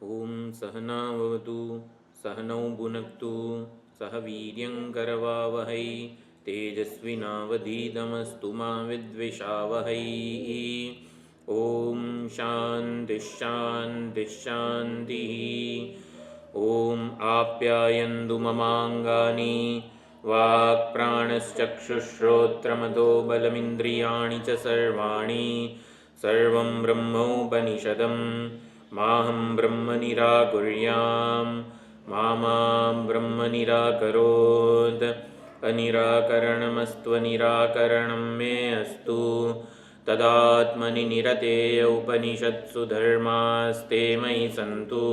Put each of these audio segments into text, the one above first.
ओम सहनाववतु सहनौ भुनक्तु सह वीर्यङ्करवावहै तेजस्विनावधीतमस्तु मा विद्विषावहै। ओम शान्तिः शान्तिः शान्तिः। ओम आप्यायन्तु ममाङ्गानि वाक्प्राणश्चक्षुश्रोत्रमतो बलमिन्द्रियाणि च सर्वाणि सर्वं ब्रह्मोपनिषदम् माहं ब्रह्म निराकुर्याम् मा ब्रह्म निराकरोत् अनिराकरणमस्त्वनिराकरणं मे अस्तु तदात्मनि निरतेय उपनिषत्सु धर्मास्ते मयि सन्तु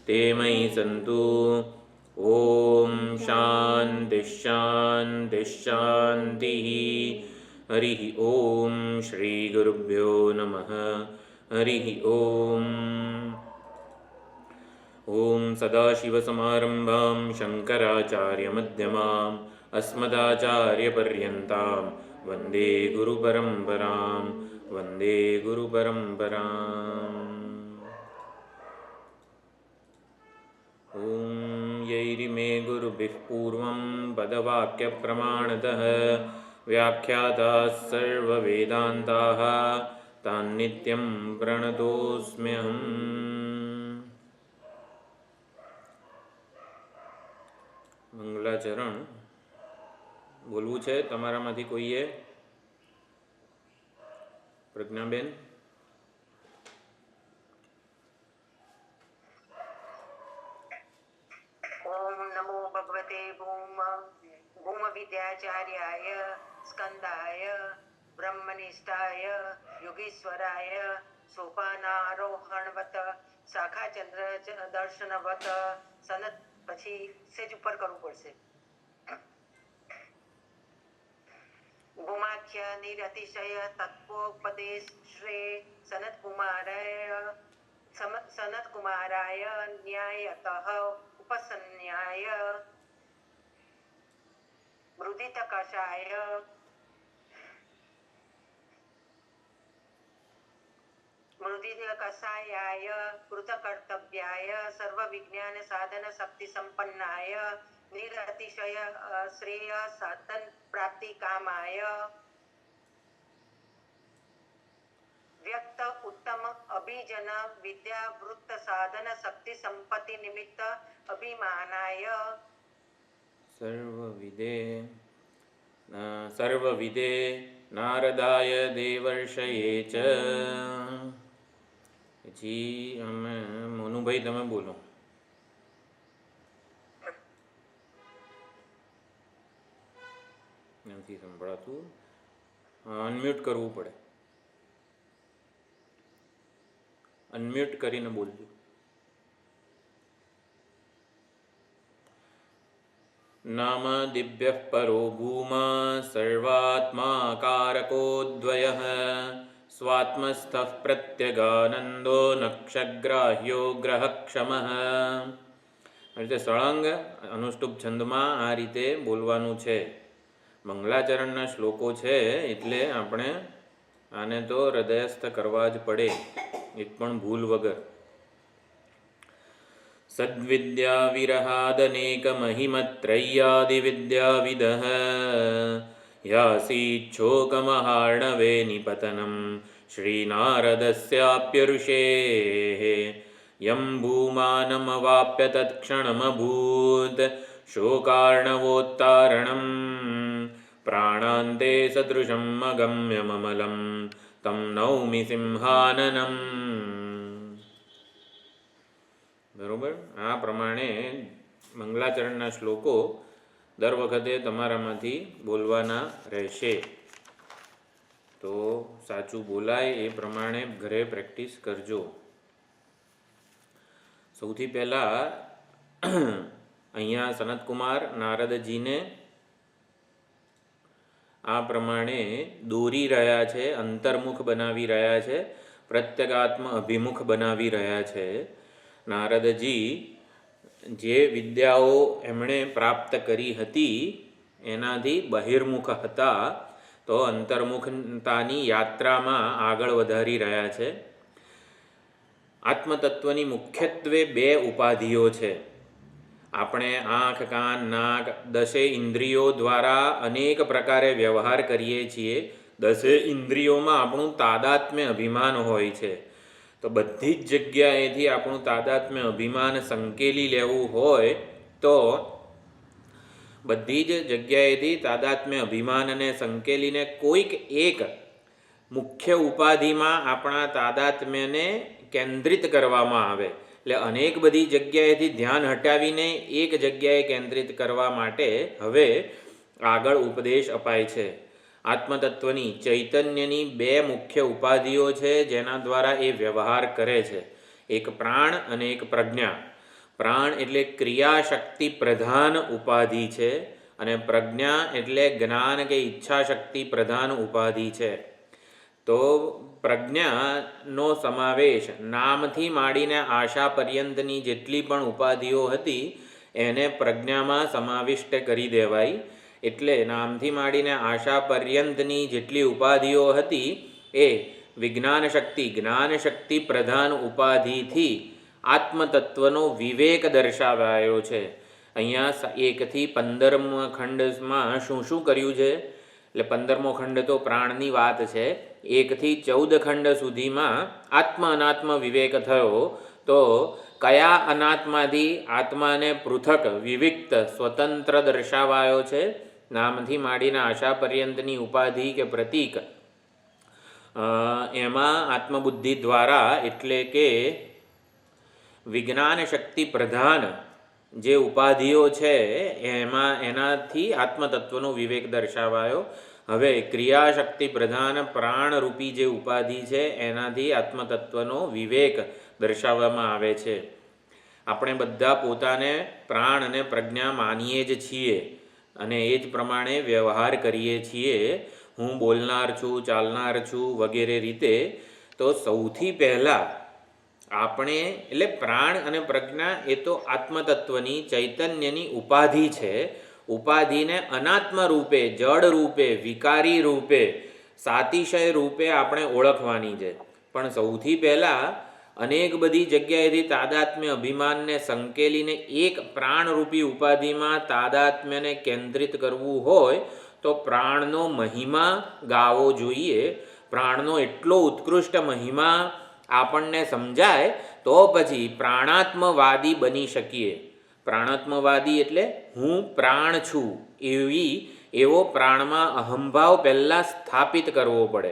ते मयि सन्तु। ओम शान्तिः शान्तिः शान्तिः। हरिः ओम श्री गुरुभ्यो नमः। हरिः ओम। ओम सदाशिवसमारम्भां शङ्कराचार्यमध्यमाम् अस्मदाचार्यपर्यन्तां वन्दे गुरुपरम्परां वन्दे गुरुपरम्पराम्। ओम यैरिमे गुरुभिः पूर्वं पदवाक्यप्रमाणतः व्याख्याताः सर्ववेदान्ताः तान्नित्यं प्रणतोऽस्म्यहम्। મંગલાચરણ બોલવું છે તમારામાંથી કોઈએ? પ્રજ્ઞાબેન? ઓમ નમો ભગવતે ભૂમ વિદ્યાચાર્યાય સ્કંદાય બ્રહ્મનિષ્ઠાય યોગીશ્વરાય સોપાનારોહણવત શાખાચંદ્ર દર્શનવત સનત પછી સેજ ઉપર કરવું પડશે. ગુમાખ્ય નિરતિશય તત્વોપદેશ શ્રે સનતકુમારાય ન્યાયતઃ ઉપસન્યાય મૃદિતકષાય કષાયાય કૃતકર્તવ્યાય સર્વવિજ્ઞાન સાધન શક્તિ સંપન્નાય નિરતિશય શ્રેય સાધન પ્રાપ્તિ કામાય વ્યક્ત ઉત્તમ અભિજન વિદ્યા વૃત્ત સાધન શક્તિ સંપત્તિ નિમિત્ત અભિમાનાય સર્વવિદે નારદાય દેવર્ષયે ચ. પછી અમે મોનુભાઈ તમે બોલો. નથી સંભળાતું, અનમ્યુટ કરવું પડે, અનમ્યુટ કરીને બોલજો. નામ દિવ્યઃ પરો ભૂમા સર્વાત્માકારકોદ્વયઃ સ્વાત્મસ્થઃ પ્રત્યગાનંદો નક્ષગ્રાહ્યો ગ્રહક્ષમઃ. આ રીતે સળંગ અનુષ્ટુપ છંદમાં આ રીતે બોલવાનું છે. મંગલાચરણના શ્લોકો છે એટલે આપણે આને તો હૃદયસ્થ કરવા જ પડે, એક પણ ભૂલ વગર. સદ્વિદ્યા વિરહાદનેક મહિમત્રય્યાદિવિદ્યાવિદઃ યાસીચ્છોકમહાર્ણવે નિપતનમ શ્રીનારદસ્યાપ્યઋષેઃ યં ભૂમાનમવાપ્ય તત્ક્ષણમભૂત શોકાર્ણવોત્તારણમ પ્રાણાન્તે સદૃશમ અગમ્યમમલમ તમ નૌમિ સિંહાનનમ. બરોબર. આ પ્રમાણે મંગલાચરણના શ્લોકો દર વખતે તમારામાંથી બોલવાના રહેશે. તો સાચું બોલાય એ પ્રમાણે ઘરે પ્રેક્ટિસ કરજો. સૌથી પહેલાં અહીંયા સનતકુમાર નારદજીને આ પ્રમાણે દોરી રહ્યા છે, અંતર્મુખ બનાવી રહ્યા છે, પ્રત્યેગાત્મ અભિમુખ બનાવી રહ્યા છે. નારદજી જે વિદ્યાઓ એમણે પ્રાપ્ત કરી હતી એનાથી બહિર્મુખ હતા, તો અંતર્મુખતાની યાત્રામાં આગળ વધારી રહ્યા છે. આત્મતત્વની મુખ્યત્વે બે ઉપાધિઓ છે. આપણે આંખ, કાન, નાક, દસે ઇન્દ્રિયો દ્વારા અનેક પ્રકારે વ્યવહાર કરીએ છીએ. દસે ઇન્દ્રિયોમાં આપણું તાદાત્મ્ય અભિમાન હોય છે. તો બધી જ જગ્યાએથી આપણું તાદાત્મ્ય અભિમાન સંકેલી લેવું હોય તો બધી જ જગ્યાએથી તાદાત્મ્ય અભિમાનને સંકેલીને કોઈક એક મુખ્ય ઉપાધિમાં આપણા તાદાત્મ્યને કેન્દ્રિત કરવામાં આવે. એટલે અનેક બધી જગ્યાએથી ધ્યાન હટાવીને એક જગ્યાએ કેન્દ્રિત કરવા માટે હવે આગળ ઉપદેશ અપાય છે. આત્મતત્વની ચૈતન્યની બે મુખ્ય ઉપાધિઓ છે જેના દ્વારા એ વ્યવહાર કરે છે. એક પ્રાણ અને એક પ્રજ્ઞા. પ્રાણ એટલે ક્રિયાશક્તિ પ્રધાન ઉપાધિ છે અને પ્રજ્ઞા એટલે જ્ઞાન કે ઈચ્છાશક્તિ પ્રધાન ઉપાધિ છે. તો પ્રજ્ઞાનો સમાવેશ નામથી માંડીને આશા પર્યંતની જેટલી પણ ઉપાધિઓ હતી એને પ્રજ્ઞામાં સમાવિષ્ટ કરી દેવાય. એટલે નામથી માંડીને આશા પર્યંતની જેટલી ઉપાધિઓ હતી એ વિજ્ઞાન શક્તિ જ્ઞાન શક્તિ પ્રધાન ઉપાધિથી આત્મતત્વનો વિવેક દર્શાવાયો છે. અહીંયા 1 થી 15મા ખંડમાં શું શું કર્યું છે? એટલે 15મો ખંડ તો પ્રાણની વાત છે. 1 થી 14 ખંડ સુધીમાં આત્મ અનાત્મ વિવેક થયો. તો કયા અનાત્માથી આત્માને પૃથક વિવિક્ત સ્વતંત્ર દર્શાવાયો છે? નામથી માંડીને આશા પર્યંતની ઉપાધિ કે પ્રતીક એમાં આત્મબુદ્ધિ દ્વારા એટલે કે વિજ્ઞાન શક્તિ પ્રધાન જે ઉપાધિઓ છે એનાથી આત્મતત્વનો વિવેક દર્શાવાયો. હવે ક્રિયાશક્તિ પ્રધાન પ્રાણરૂપી જે ઉપાધિ છે એનાથી આત્મતત્વનો વિવેક દર્શાવવામાં આવે છે. આપણે બધા પોતાને પ્રાણ અને પ્રજ્ઞા માનીએ જ છીએ અને એ જ પ્રમાણે વ્યવહાર કરીએ છીએ. હું બોલનાર છું, ચાલનાર છું વગેરે રીતે. તો સૌથી પહેલાં આપણે એટલે પ્રાણ અને પ્રજ્ઞા એ તો આત્મતત્વની ચૈતન્યની ઉપાધિ છે. ઉપાધિને અનાત્મ રૂપે, જડ રૂપે, વિકારી રૂપે, સાતિશય રૂપે આપણે ઓળખવાની છે. પણ સૌથી પહેલાં અનેક બધી જગ્યાએથી તાદાત્મ્ય અભિમાનને સંકેલીને એક પ્રાણરૂપી ઉપાધિમાં તાદાત્મ્યને કેન્દ્રિત કરવું હોય તો પ્રાણનો મહિમા ગાવો જોઈએ. પ્રાણનો એટલો ઉત્કૃષ્ટ મહિમા આપણને સમજાય તો પછી પ્રાણાત્મવાદી બની શકીએ. પ્રાણાત્મવાદી એટલે હું પ્રાણ છું એવો પ્રાણમાં અહંભાવ પહેલાં સ્થાપિત કરવો પડે.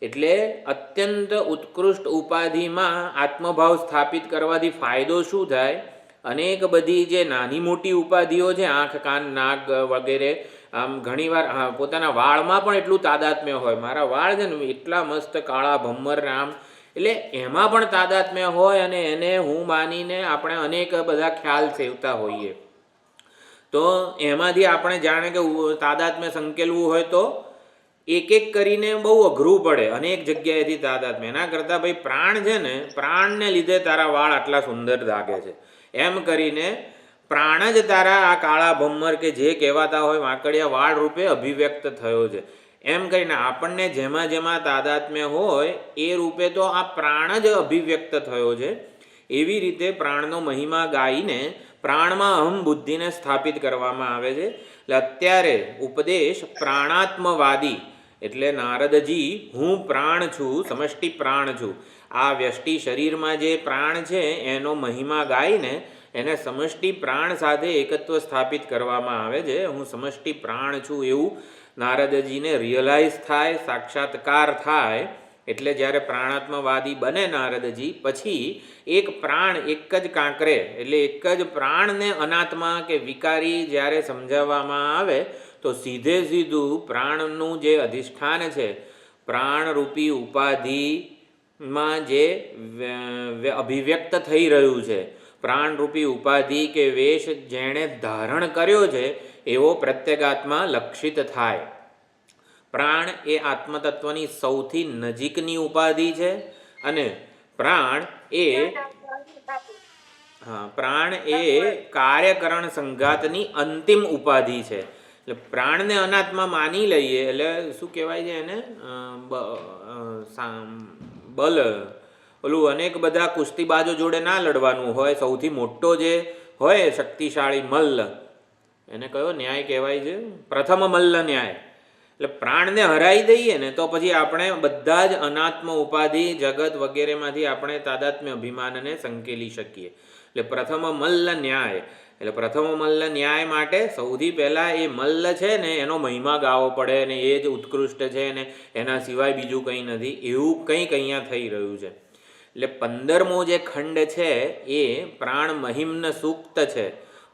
એટલે અત્યંત ઉત્કૃષ્ટ ઉપાધિમાં આત્મભાવ સ્થાપિત કરવાથી ફાયદો શું થાય? અનેક બધી જે નાની મોટી ઉપાધિઓ છે, આંખ, કાન, નાક વગેરે, આમ ઘણીવાર પોતાના વાળમાં પણ એટલું તાદાત્મ્ય હોય. મારા વાળ છે ને એટલા મસ્ત કાળા ભમ્મર આમ, એટલે એમાં પણ તાદાત્મ્ય હોય અને એને હું માનીને આપણે અનેક બધા ખ્યાલ સેવતા હોઈએ. તો એમાંથી આપણે જાણે કે તાદાત્મ્ય સંકેલવું હોય તો એક એક કરીને બહુ અઘરું પડે. અનેક જગ્યાએથી તાદાત્મ્ય. એના કરતાં ભાઈ પ્રાણ છે ને, પ્રાણને લીધે તારા વાળ આટલા સુંદર લાગે છે એમ કરીને પ્રાણ જ તારા આ કાળા ભમ્મર કે જે કહેવાતા હોય વાંકડિયા વાળ રૂપે અભિવ્યક્ત થયો છે એમ કરીને આપણને જેમાં જેમાં તાદાત્મ્ય હોય એ રૂપે તો આ પ્રાણ જ અભિવ્યક્ત થયો છે. એવી રીતે પ્રાણનો મહિમા ગાઈને પ્રાણમાં અહમ બુદ્ધિને સ્થાપિત કરવામાં આવે છે. એટલે અત્યારે ઉપદેશ પ્રાણાત્મવાદી એટલે નારદજી હું પ્રાણ છું, સમષ્ટિ પ્રાણ છું. આ વ્યષ્ટિ શરીરમાં જે પ્રાણ છે એનો મહિમા ગાઈને એને સમષ્ટિ પ્રાણ સાથે એકત્વ સ્થાપિત કરવામાં આવે છે. હું સમષ્ટિ પ્રાણ છું એવું નારદજીને રિયલાઇઝ થાય, સાક્ષાત્કાર થાય. એટલે જ્યારે પ્રાણાત્મવાદી બને નારદજી પછી એક પ્રાણ એક જ કાંકરે એટલે એક જ પ્રાણને અનાત્મા કે વિકારી જ્યારે સમજાવવામાં આવે તો સીધે સીધું પ્રાણનું જે અધિષ્ઠાન છે, પ્રાણરૂપી ઉપાધિમાં જે અભિવ્યક્ત થઈ રહ્યું છે, પ્રાણરૂપી ઉપાધિ કે વેશ જેણે ધારણ કર્યો છે એવો પ્રત્યેગાત્મા લક્ષિત થાય. પ્રાણ એ આત્મતત્વની સૌથી નજીકની ઉપાધિ છે અને પ્રાણ એ કાર્યકરણ સંઘાતની અંતિમ ઉપાધિ છે. એટલે પ્રાણને અનાત્મા માની લઈએ એટલે શું કહેવાય છે એને બલ ઓલું અનેક બધા કુસ્તીબાજો જોડે ના લડવાનું હોય. સૌથી મોટો જે હોય શક્તિશાળી મલ્લ, એને કયો ન્યાય કહેવાય છે? પ્રથમ મલ્લ ન્યાય. એટલે પ્રાણને હરાઈ દઈએ ને તો પછી આપણે બધા જ અનાત્મ ઉપાધિ જગત વગેરેમાંથી આપણે તાદાત્મ્ય અભિમાનને સંકેલી શકીએ. એટલે પ્રથમ મલ્લ ન્યાય. એટલે પ્રથમ મલ્લ ન્યાય માટે સૌથી પહેલાં એ મલ્લ છે ને એનો મહિમા ગાવો પડે ને એ જ ઉત્કૃષ્ટ છે ને એના સિવાય બીજું કંઈ નથી, એવું કંઈક અહીંયા થઈ રહ્યું છે. એટલે 15મો જે ખંડ છે એ પ્રાણ મહિમ્ન સૂક્ત છે.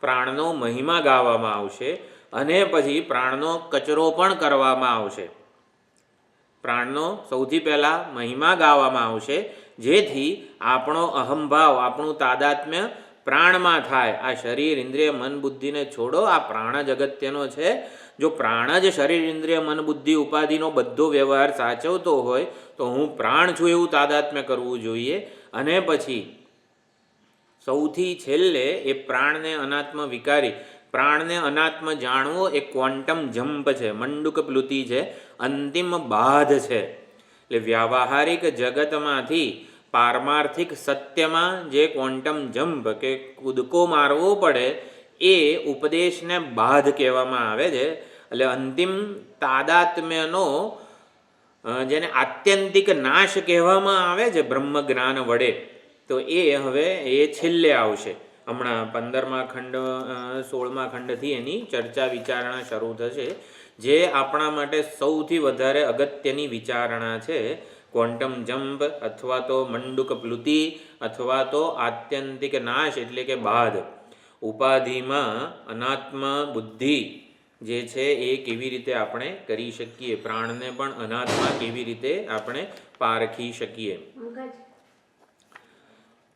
પ્રાણનો મહિમા ગાવામાં આવશે અને પછી પ્રાણનો કચરો પણ કરવામાં આવશે. પ્રાણનો સૌથી પહેલાં મહિમા ગાવામાં આવશે જેથી આપણો અહંભાવ, આપણું તાદાત્મ્ય પ્રાણમાં થાય. આ શરીર ઇન્દ્રિય મન બુદ્ધિને છોડો, આ પ્રાણ જ અગત્યનો છે. જો પ્રાણ જ શરીર ઇન્દ્રિય મન બુદ્ધિ ઉપાધિનો બધો વ્યવહાર સાચવતો હોય તો હું પ્રાણ છું એવું તાદાત્મ્ય કરવું જોઈએ. અને પછી સૌથી છેલ્લે એ પ્રાણને અનાત્મ વિકારી, પ્રાણને અનાત્મ જાણવો એ ક્વોન્ટમ જમ્પ છે, મંડુક પ્લુતિ છે, અંતિમ બાધ છે. એટલે વ્યાવહારિક જગતમાંથી પારમાર્થિક સત્યમાં જે ક્વોન્ટમ જમ્પ કે કૂદકો મારવો પડે એ ઉપદેશને બાધ કહેવામાં આવે છે. એટલે અંતિમ તાદાત્મ્યનો જેને આત્યંતિક નાશ કહેવામાં આવે છે બ્રહ્મ જ્ઞાન વડે, તો એ હવે એ છેલ્લે આવશે. હમણાં 15મા ખંડ 16મા ખંડથી એની ચર્ચા વિચારણા શરૂ થશે, જે આપણા માટે સૌથી વધારે અગત્યની વિચારણા છે. ક્વોન્ટમ જમ્પ અથવા તો મંડુક પ્લુતિ અથવા તો આત્યંતિક નાશ એટલે કે બાધ. ઉપાધિમાં અનાત્મ બુદ્ધિ જે છે એ કેવી રીતે આપણે કરી શકીએ, પ્રાણને પણ અનાત્મા કેવી રીતે આપણે પારખી શકીએ.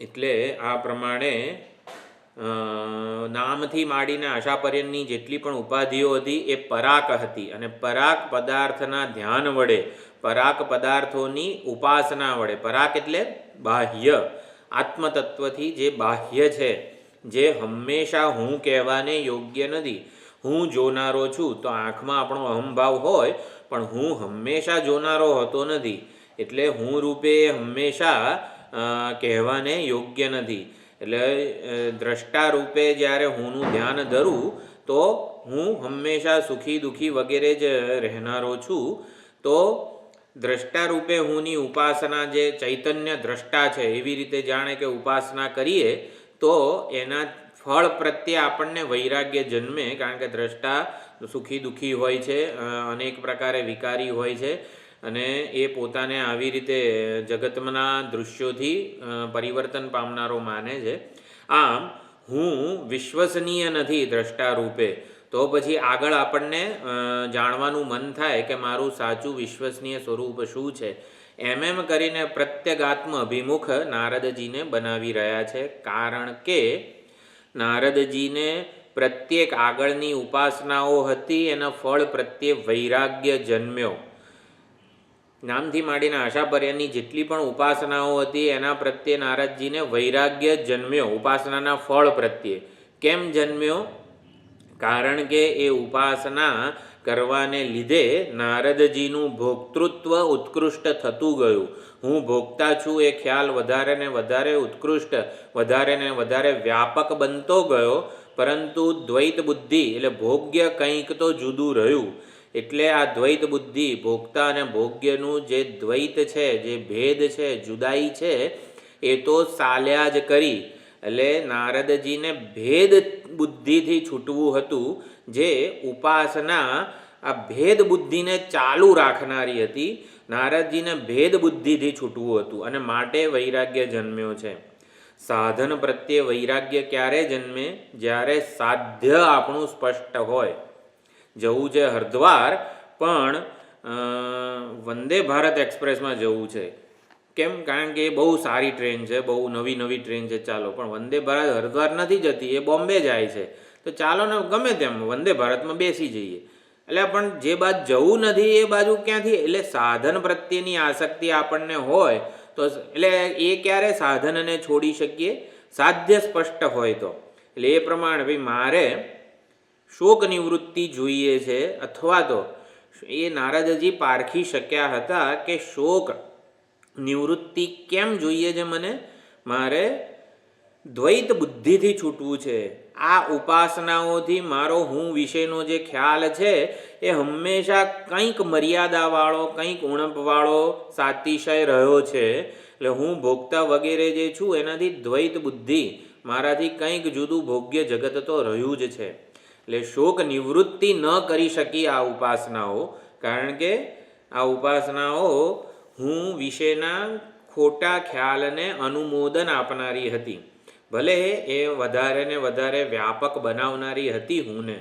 એટલે આ પ્રમાણે નામથી માંડીને આશા પર્યંતની જેટલી પણ ઉપાધિઓ હતી એ પરાક હતી. અને પરાક પદાર્થના ધ્યાન વડે, પરાક પદાર્થોની ઉપાસના વડે, પરાક એટલે બાહ્ય, આત્મતત્વથી જે બાહ્ય છે, જે હંમેશા હું કહેવાને યોગ્ય નથી. હું જોનારો છું તો આંખમાં આપણો અહંભાવ હોય પણ હું હંમેશા જોનારો હોતો નથી. એટલે હું રૂપે હંમેશા કહેવાને યોગ્ય નથી. એટલે દ્રષ્ટા રૂપે જ્યારે હુંનું ધ્યાન ધરું તો હું હંમેશા સુખી દુઃખી વગેરે જ રહેનારો છું. તો દ્રષ્ટા રૂપે હુંની ઉપાસના, જે ચૈતન્ય દ્રષ્ટા છે એવી રીતે જાણે કે ઉપાસના કરીએ તો એના ફળ પ્રત્યે આપણને વૈરાગ્ય જન્મે. કારણ કે દ્રષ્ટા સુખી દુઃખી હોય છે, અનેક પ્રકારે વિકારી હોય છે અને એ પોતાને આવી રીતે જગતના દૃશ્યોથી પરિવર્તન પામનારો માને છે. આમ હું વિશ્વસનીય નથી દ્રષ્ટા રૂપે, તો પછી આગળ આપણને જાણવાનું મન થાય કે મારું સાચું વિશ્વસનીય સ્વરૂપ શું છે. એમ કરીને પ્રત્યેગાત્મ અભિમુખ નારદજીને બનાવી રહ્યા છે. કારણ કે નારદજીને પ્રત્યેક આગળની ઉપાસનાઓ હતી એના ફળ પ્રત્યે વૈરાગ્ય જન્મ્યો. નામથી માંડીને આશા પર્યંતની જેટલી પણ ઉપાસનાઓ હતી એના પ્રત્યે નારદજીને વૈરાગ્ય જન્મ્યો, ઉપાસનાના ફળ પ્રત્યે. કેમ જન્મ્યો? કારણ કે એ ઉપાસના કરવાને લીધે નારદજીનું ભોક્તૃત્વ ઉત્કૃષ્ટ થતું ગયું. હું ભોગતા છું એ ખ્યાલ વધારે ને વધારે ઉત્કૃષ્ટ, વધારે ને વધારે વ્યાપક બનતો ગયો. પરંતુ દ્વૈત બુદ્ધિ એટલે ભોગ્ય કંઈક તો જુદું રહ્યું. એટલે આ દ્વૈત બુદ્ધિ, ભોગતા અને ભોગ્યનું જે દ્વૈત છે, જે ભેદ છે, જુદાઈ છે, એ તો ચાલ્યા જ કરી. એટલે નારદજીને ભેદ બુદ્ધિથી છૂટવું હતું, જે ઉપાસના આ ભેદ બુદ્ધિને ચાલુ રાખનારી હતી. નારદજીને ભેદ બુદ્ધિથી છૂટવું હતું અને માટે વૈરાગ્ય જન્મ્યો છે. સાધન પ્રત્યે વૈરાગ્ય ક્યારે જન્મે? જ્યારે સાધ્ય આપણું સ્પષ્ટ હોય. જવું છે હરિદ્વાર પણ વંદે ભારત એક્સપ્રેસમાં જવું છે. કેમ? કારણ કે એ બહુ સારી ટ્રેન છે, બહુ નવી નવી ટ્રેન છે. ચાલો, પણ વંદે ભારત હરિદ્વાર નથી જતી, એ બોમ્બે જાય છે. તો ચાલો ને ગમે તેમ વંદે ભારતમાં બેસી જઈએ. એટલે પણ જે બાજુ જવું નથી એ બાજુ ક્યાંથી? એટલે સાધન પ્રત્યેની આસક્તિ આપણને હોય તો, એટલે એ ક્યારે સાધનને છોડી શકીએ? સાધ્ય સ્પષ્ટ હોય તો. એટલે એ પ્રમાણે ભાઈ મારે શોક નિવૃત્તિ જોઈએ છે, અથવા તો એ નારદજી પારખી શક્યા હતા કે શોક નિવૃત્તિ કેમ જોઈએ છે મને? મારે દ્વૈત બુદ્ધિથી છૂટવું છે. આ ઉપાસનાઓથી મારો હું વિશેનો જે ખ્યાલ છે એ હંમેશા કંઈક મર્યાદાવાળો, કંઈક ઉણપવાળો, સાતિશય રહ્યો છે. એટલે હું ભોગતા વગેરે જે છું એનાથી દ્વૈત બુદ્ધિ, મારાથી કંઈક જુદું ભોગ્ય જગત તો રહ્યું જ છે. એટલે શોક નિવૃત્તિ ન કરી શકી આ ઉપાસનાઓ, કારણ કે આ ઉપાસનાઓ હું વિશેના ખોટા ખ્યાલને અનુમોદન આપનારી હતી. ભલે એ વધારે ને વધારે વ્યાપક બનાવનારી હતી હુંને,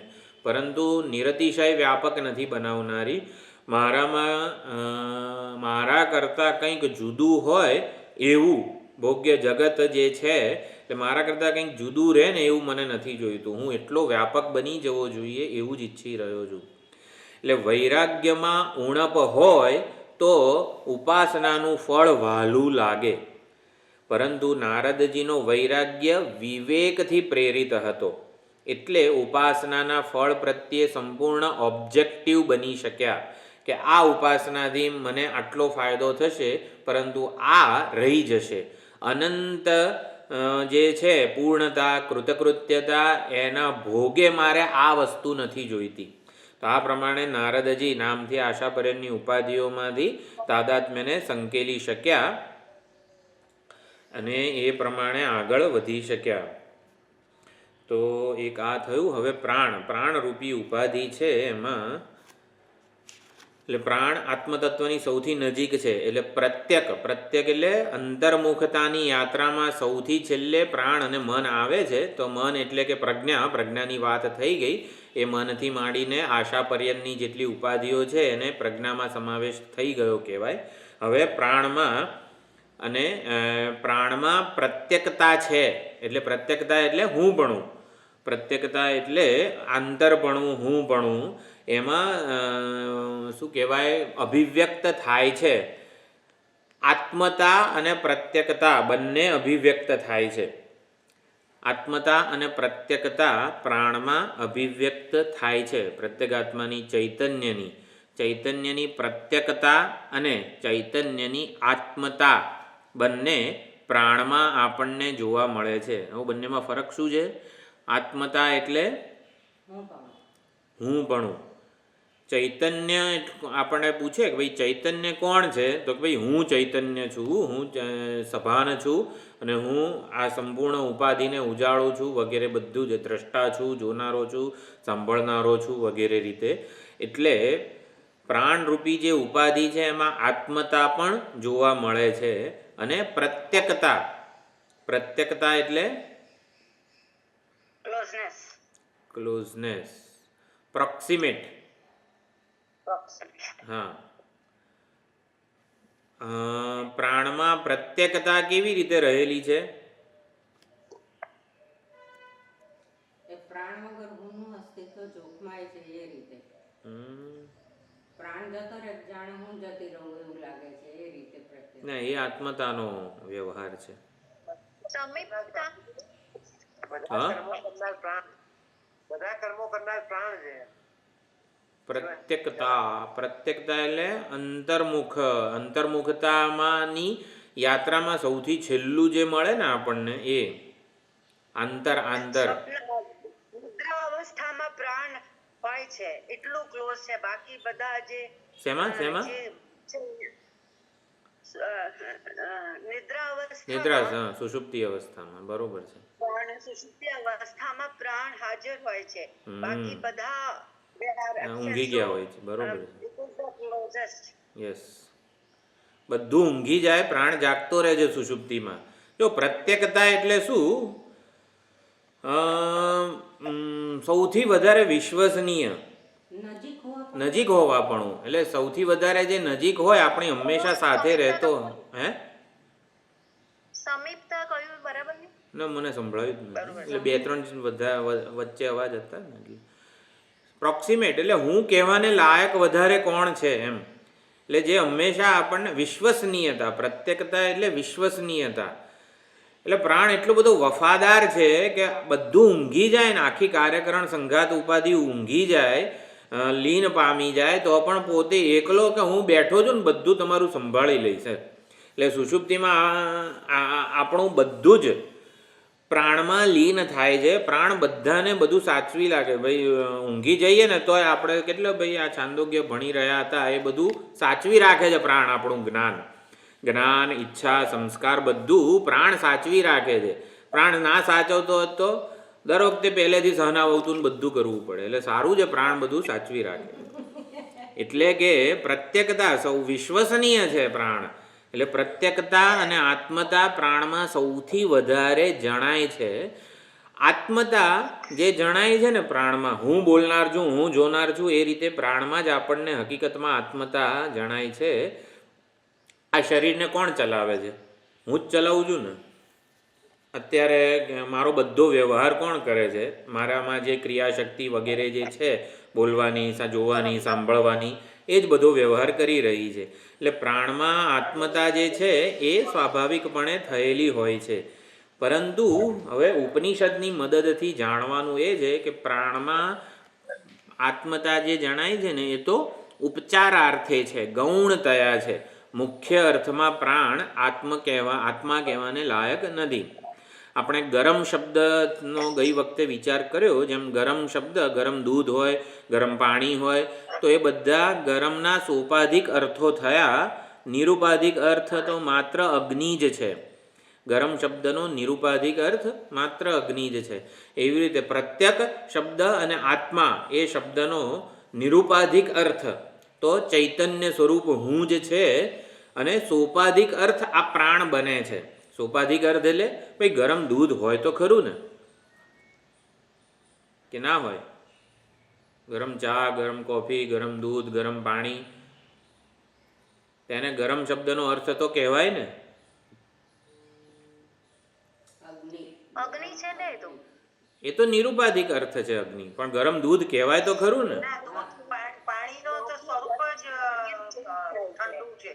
પરંતુ નિરતિશય વ્યાપક નથી બનાવનારી. મારા કરતાં કંઈક જુદું હોય એવું ભોગ્ય જગત જે છે એ મારા કરતાં કંઈક જુદું રહે ને એવું મને નથી જોઈતું. હું એટલો વ્યાપક બની જવો જોઈએ એવું જ ઈચ્છી રહ્યો છું. એટલે વૈરાગ્યમાં ઉણપ હોય તો ઉપાસનાનું ફળ વહાલું લાગે. પરંતુ નારદજીનો વૈરાગ્ય વિવેકથી પ્રેરિત હતો, એટલે ઉપાસનાના ફળ પ્રત્યે સંપૂર્ણ ઓબ્જેક્ટિવ બની શક્યા કે આ ઉપાસનાથી મને આટલો ફાયદો થશે, પરંતુ આ રહી જશે. અનંત જે છે પૂર્ણતા, કૃતકૃત્યતા, એના ભોગે મારે આ વસ્તુ નથી જોઈતી. તો આ પ્રમાણે નારદજી નામથી આશાપર્યની ઉપાધિઓમાંથી તાદાત્મ્યને સંકેલી શક્યા અને એ પ્રમાણે આગળ વધી શક્યા. તો એક આ થયું. હવે પ્રાણરૂપી ઉપાધિ છે એમાં, એટલે પ્રાણ આત્મતત્વની સૌથી નજીક છે. એટલે પ્રત્યક એટલે અંતર્મુખતાની યાત્રામાં સૌથી છેલ્લે પ્રાણ અને મન આવે છે. તો મન એટલે કે પ્રજ્ઞાની વાત થઈ ગઈ. એ મનથી માંડીને આશા પર્યંતની જેટલી ઉપાધિઓ છે એને પ્રજ્ઞામાં સમાવેશ થઈ ગયો કહેવાય. હવે પ્રાણમાં પ્રત્યકતા છે. એટલે પ્રત્યકતા એટલે હુંપણું, પ્રત્યકતા એટલે આંતરપણું, હુંપણું. એમાં શું કહેવાય, અભિવ્યક્ત થાય છે. આત્મતા અને પ્રત્યકતા બંને અભિવ્યક્ત થાય છે. આત્મતા અને પ્રત્યકતા પ્રાણમાં અભિવ્યક્ત થાય છે. પ્રત્યેગાત્માની ચૈતન્યની પ્રત્યકતા અને ચૈતન્યની આત્મતા બંને પ્રાણમાં આપણને જોવા મળે છે. હવે બંનેમાં ફરક શું છે? આત્મતા એટલે હુંપણું. ચૈતન્ય આપણને પૂછે કે ભાઈ ચૈતન્ય કોણ છે? તો કે ભાઈ હું ચૈતન્ય છું, હું સભાન છું અને હું આ સંપૂર્ણ ઉપાધિને ઉજાળું છું વગેરે, બધું જ દ્રષ્ટા છું, જોનારો છું, સાંભળનારો છું વગેરે રીતે. એટલે પ્રાણરૂપી જે ઉપાધિ છે એમાં આત્મતા પણ જોવા મળે છે. અને પ્રત્યકતા એટલે ક્લોઝનેસ, પ્રોક્સિમેટ. હા, પ્રાણમાં પ્રત્યકતા કેવી રીતે રહેલી છે? પ્રાણ વગર હુંનું અસ્તિત્વ જોખમાય છે એ રીતે. પ્રાણ જતો રહે જાણે હું જતી રહું એવું લાગે છે એ રીતે પ્રત્યે. ના, એ આત્મતાનો વ્યવહાર છે. બધા કર્મો કરનાર પ્રાણ છે. પ્રત્યકતા એટલે અંતર્મુખતામાંની યાત્રામાં સૌથી છેલ્લું જે મળે ને આપણને એ આંતર નિદ્રા અવસ્થામાં પ્રાણ હોય છે એટલું ક્લોઝ છે. બાકી બધા જે શેમાં નિદ્રા સુષુપ્તિ અવસ્થામાં, બરોબર છે. સુષુપ્તિ અવસ્થામાં પ્રાણ હાજર હોય છે, બાકી બધા ઊંઘી ગયા હોય છે, બરોબર છે. યસ, બધું ઊંઘી જાય, પ્રાણ જાગતો રહે છે સુષુપ્તિમાં. જો પ્રત્યકતા એટલે શું? સૌથી વધારે વિશ્વસનીય, નજીક હોવાપણું. એટલે સૌથી વધારે જે નજીક હોય, આપણી હંમેશા સાથે રહેતો. હે, સમીપતા કયું બરાબર ને? ના, મને સંભળાયું જ નથી. એટલે 2-3 વચ્ચે અવાજ હતા ને, એટલે પ્રોક્સિમેટ એટલે હું કહેવાને લાયક વધારે કોણ છે એમ. એટલે જે હંમેશા આપણને વિશ્વસનીયતા, પ્રત્યકતા એટલે વિશ્વસનીયતા. એટલે પ્રાણ એટલો બધો વફાદાર છે કે બધું ઊંઘી જાય ને, આખી કાર્યકરણ સંઘાત ઉપાધિ ઊંઘી જાય, લીન પામી જાય, તો પણ પોતે એકલો કે હું બેઠો છું ને બધું તમારું સંભાળી લઈશ. એટલે સુષુપ્તિમાં આપણું બધું જ પ્રાણમાં લીન થાય છે. પ્રાણ બધાને બધું સાચવી લાગે. ભાઈ ઊંઘી જઈએ ને તોય આપણે કેટલો ભાઈ આ છાંદોગ્ય ભણી રહ્યા હતા એ બધું સાચવી રાખે છે. પ્રાણ આપણું જ્ઞાન ઈચ્છા સંસ્કાર બધું પ્રાણ સાચવી રાખે છે. પ્રાણ ના સાચવતો હતો દર વખતે પહેલેથી સહનાવતું બધું કરવું પડે. એટલે સારું છે પ્રાણ બધું સાચવી રાખે. એટલે કે પ્રત્યક્ષતા સૌ વિશ્વસનીય છે પ્રાણ. એટલે પ્રત્યક્ષતા અને આત્મતા પ્રાણમાં સૌથી વધારે જણાય છે. આત્મતા જે જણાય છે ને પ્રાણમાં, હું બોલનાર છું, હું જોનાર છું, એ રીતે પ્રાણમાં જ આપણને હકીકતમાં આત્મતા જણાય છે. આ શરીરને કોણ ચલાવે છે? હું જ ચલાવું છું ને. અત્યારે મારો બધો વ્યવહાર કોણ કરે છે? મારામાં જે ક્રિયાશક્તિ વગેરે જે છે બોલવાની, જોવાની, સાંભળવાની, એ જ બધો વ્યવહાર કરી રહી છે. એટલે પ્રાણમાં આત્મતા જે છે એ સ્વાભાવિકપણે થયેલી હોય છે. પરંતુ હવે ઉપનિષદની મદદથી જાણવાનું એ છે કે પ્રાણમાં આત્મતા જે જણાય છે ને એ તો ઉપચારાર્થે છે, ગૌણતયા છે. મુખ્ય અર્થમાં પ્રાણ આત્મા કહેવાને લાયક નથી. આપણે ગરમ શબ્દનો ગઈ વખતે વિચાર કર્યો, જેમ ગરમ શબ્દ ગરમ દૂધ હોય, ગરમ પાણી હોય, તો એ બધા ગરમના સોપાધિક અર્થો થયા. નિરુપાધિક અર્થ તો માત્ર અગ્નિ જ છે. ગરમ શબ્દનો નિરુપાધિક અર્થ માત્ર અગ્નિ જ છે. એવી રીતે પ્રત્યક શબ્દ અને આત્મા એ શબ્દનો નિરુપાધિક અર્થ તો ચૈતન્ય સ્વરૂપ હું જ છે, અને સોપાધિક અર્થ આ પ્રાણ બને છે. સોપાધિક અર્થ એટલે ભાઈ ગરમ દૂધ હોય તો ખરું ને, કે ના હોય? ગરમ ચા, ગરમ કોફી, ગરમ દૂધ, ગરમ પાણી, તેને ગરમ શબ્દનો અર્થ તો કહેવાય ને. અગ્નિ છે ને એ તો નિરુપાધિક અર્થ છે અગ્નિ, પણ ગરમ દૂધ કહેવાય તો ખરું ને. પાણીનો તો સ્વરૂપ જ ઠંડુ છે.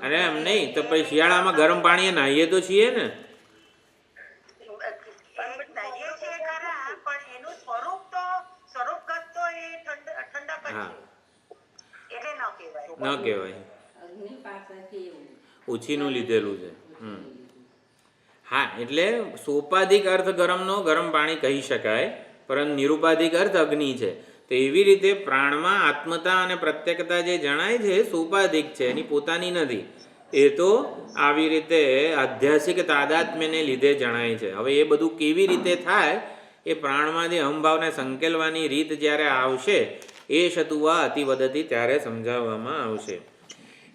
અરે એમ નહીં તો પછી શિયાળામાં ગરમ પાણીએ નાહીએ તો છીએ ને. ન કહેવાય, ઓછીનું લીધેલું છે. હા, એટલે સોપાધિક અર્થ ગરમનો ગરમ પાણી કહી શકાય, પરંતુ નિરુપાધિક અર્થ અગ્નિ છે. તો એવી રીતે પ્રાણમાં આત્મતા અને પ્રત્યક્ષતા જે જણાય છે એ સોપાધિક છે, એની પોતાની નથી. એ તો આવી રીતે આધ્યાત્મિક તાદાત્મ્યને લીધે જણાય છે. હવે એ બધું કેવી રીતે થાય એ પ્રાણમાંથી અહંભાવને સંકેલવાની રીત જ્યારે આવશે એ શતુવા અતિવદતી ત્યારે સમજાવવામાં આવશે.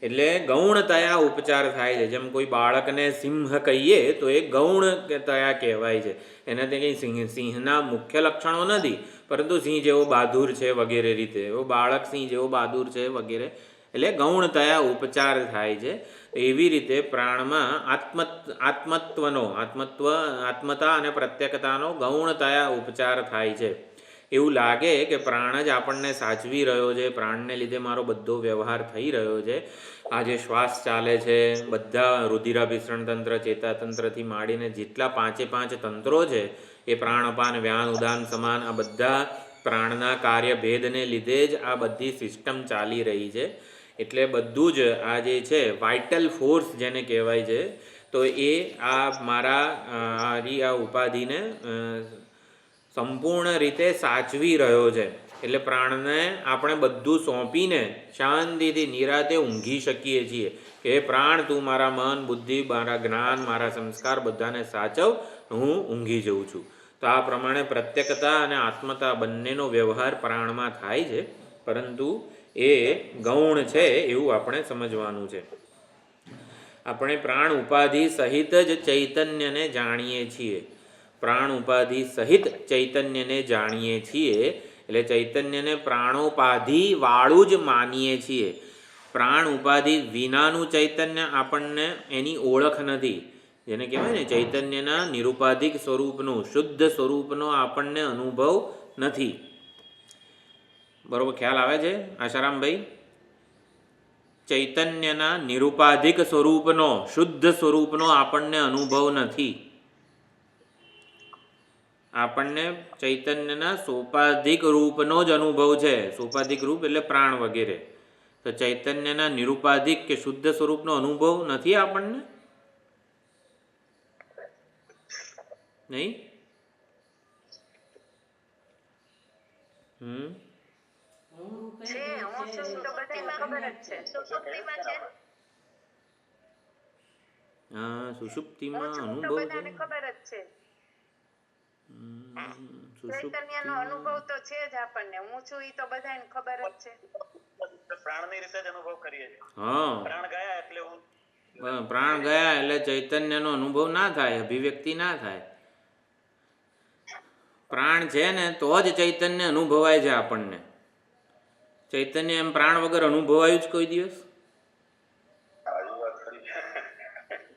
એટલે ગૌણતયા ઉપચાર થાય છે. જેમ કોઈ બાળકને સિંહ કહીએ તો એ ગૌણતયા કહેવાય છે. એનાથી કંઈ સિંહના મુખ્ય લક્ષણો નથી, પરંતુ સિંહ જેવો બહાદુર છે વગેરે રીતે, એવો બાળક સિંહ જેવો બહાદુર છે વગેરે, એટલે ગૌણતયા ઉપચાર થાય છે. એવી રીતે પ્રાણમાં આત્મતા અને પ્રત્યક્ષતાનો ગૌણતયા ઉપચાર થાય છે. એવું લાગે કે પ્રાણ જ આપણને સાચવી રહ્યો છે, પ્રાણને લીધે મારો બધો વ્યવહાર થઈ રહ્યો છે. આ જે શ્વાસ ચાલે છે, બધા રુધિરાભિસરણ તંત્ર, ચેતાતંત્રથી માંડીને જેટલા 5 તંત્રો છે એ પ્રાણપાન, વ્યાન, ઉદાન, સમાન, આ બધા પ્રાણના કાર્યભેદને લીધે જ આ બધી સિસ્ટમ ચાલી રહી છે. એટલે બધું જ આ જે છે વાઇટલ ફોર્સ જેને કહેવાય છે, તો એ આ મારા ઉપાધિને સંપૂર્ણ રીતે સાચવી રહ્યો છે. એટલે પ્રાણને આપણે બધું સોંપીને શાંતિથી નિરાતે ઊંઘી શકીએ છીએ કે પ્રાણ તું મારા મન, બુદ્ધિ, મારા જ્ઞાન, મારા સંસ્કાર બધાને સાચવ, હું ઊંઘી જઉં છું. તો આ પ્રમાણે પ્રત્યક્ષતા અને આત્મતા બંનેનો વ્યવહાર પ્રાણમાં થાય છે, પરંતુ એ ગૌણ છે એવું આપણે સમજવાનું છે. આપણે પ્રાણ ઉપાધિ સહિત જ ચૈતન્યને જાણીએ છીએ. પ્રાણ ઉપાધિ સહિત ચૈતન્યને જાણીએ છીએ, એટલે ચૈતન્યને પ્રાણોપાધિ વાળું જ માનીએ છીએ. પ્રાણ ઉપાધિ વિનાનું ચૈતન્ય આપણને એની ઓળખ નથી. જેને કહેવાય ને ચૈતન્યના નિરુપાધિક સ્વરૂપનું, શુદ્ધ સ્વરૂપનો આપણને અનુભવ નથી. બરોબર ખ્યાલ આવે છે આશારામભાઈ? ચૈતન્યના નિરુપાધિક સ્વરૂપનો, શુદ્ધ સ્વરૂપનો આપણને અનુભવ નથી. આપણને ચૈતન્યના સોપાધિક રૂપનો જ અનુભવ છે. સોપાધિક રૂપ એટલે પ્રાણ વગેરે. તો તો ચૈતન્યના નિરુપાધિક કે શુદ્ધ સ્વરૂપનો અનુભવ નથી આપણને? નહીં? છે હું છું તો બધાને ખબર જ છે. સુષુપ્તિમાં છે. હા, સુષુપ્તિમાં હું છું તો અનુભવ બધાને ખબર જ છે. ચૈતન્યનો અનુભવ તો છે જ આપણને. હું છું ઈ તો બધાને ખબર જ છે. પ્રાણની રીતે જ અનુભવ કરીએ છીએ. હા, પ્રાણ ગયા એટલે હું પ્રાણ ગયા એટલે ચૈતન્યનો અનુભવ ના થાય, અભિવ્યક્તિ ના થાય. પ્રાણ છે ને તો જ ચૈતન્ય અનુભવાય છે આપણને. ચૈતન્ય એમ પ્રાણ વગર અનુભવાયું જ કોઈ દિવસ?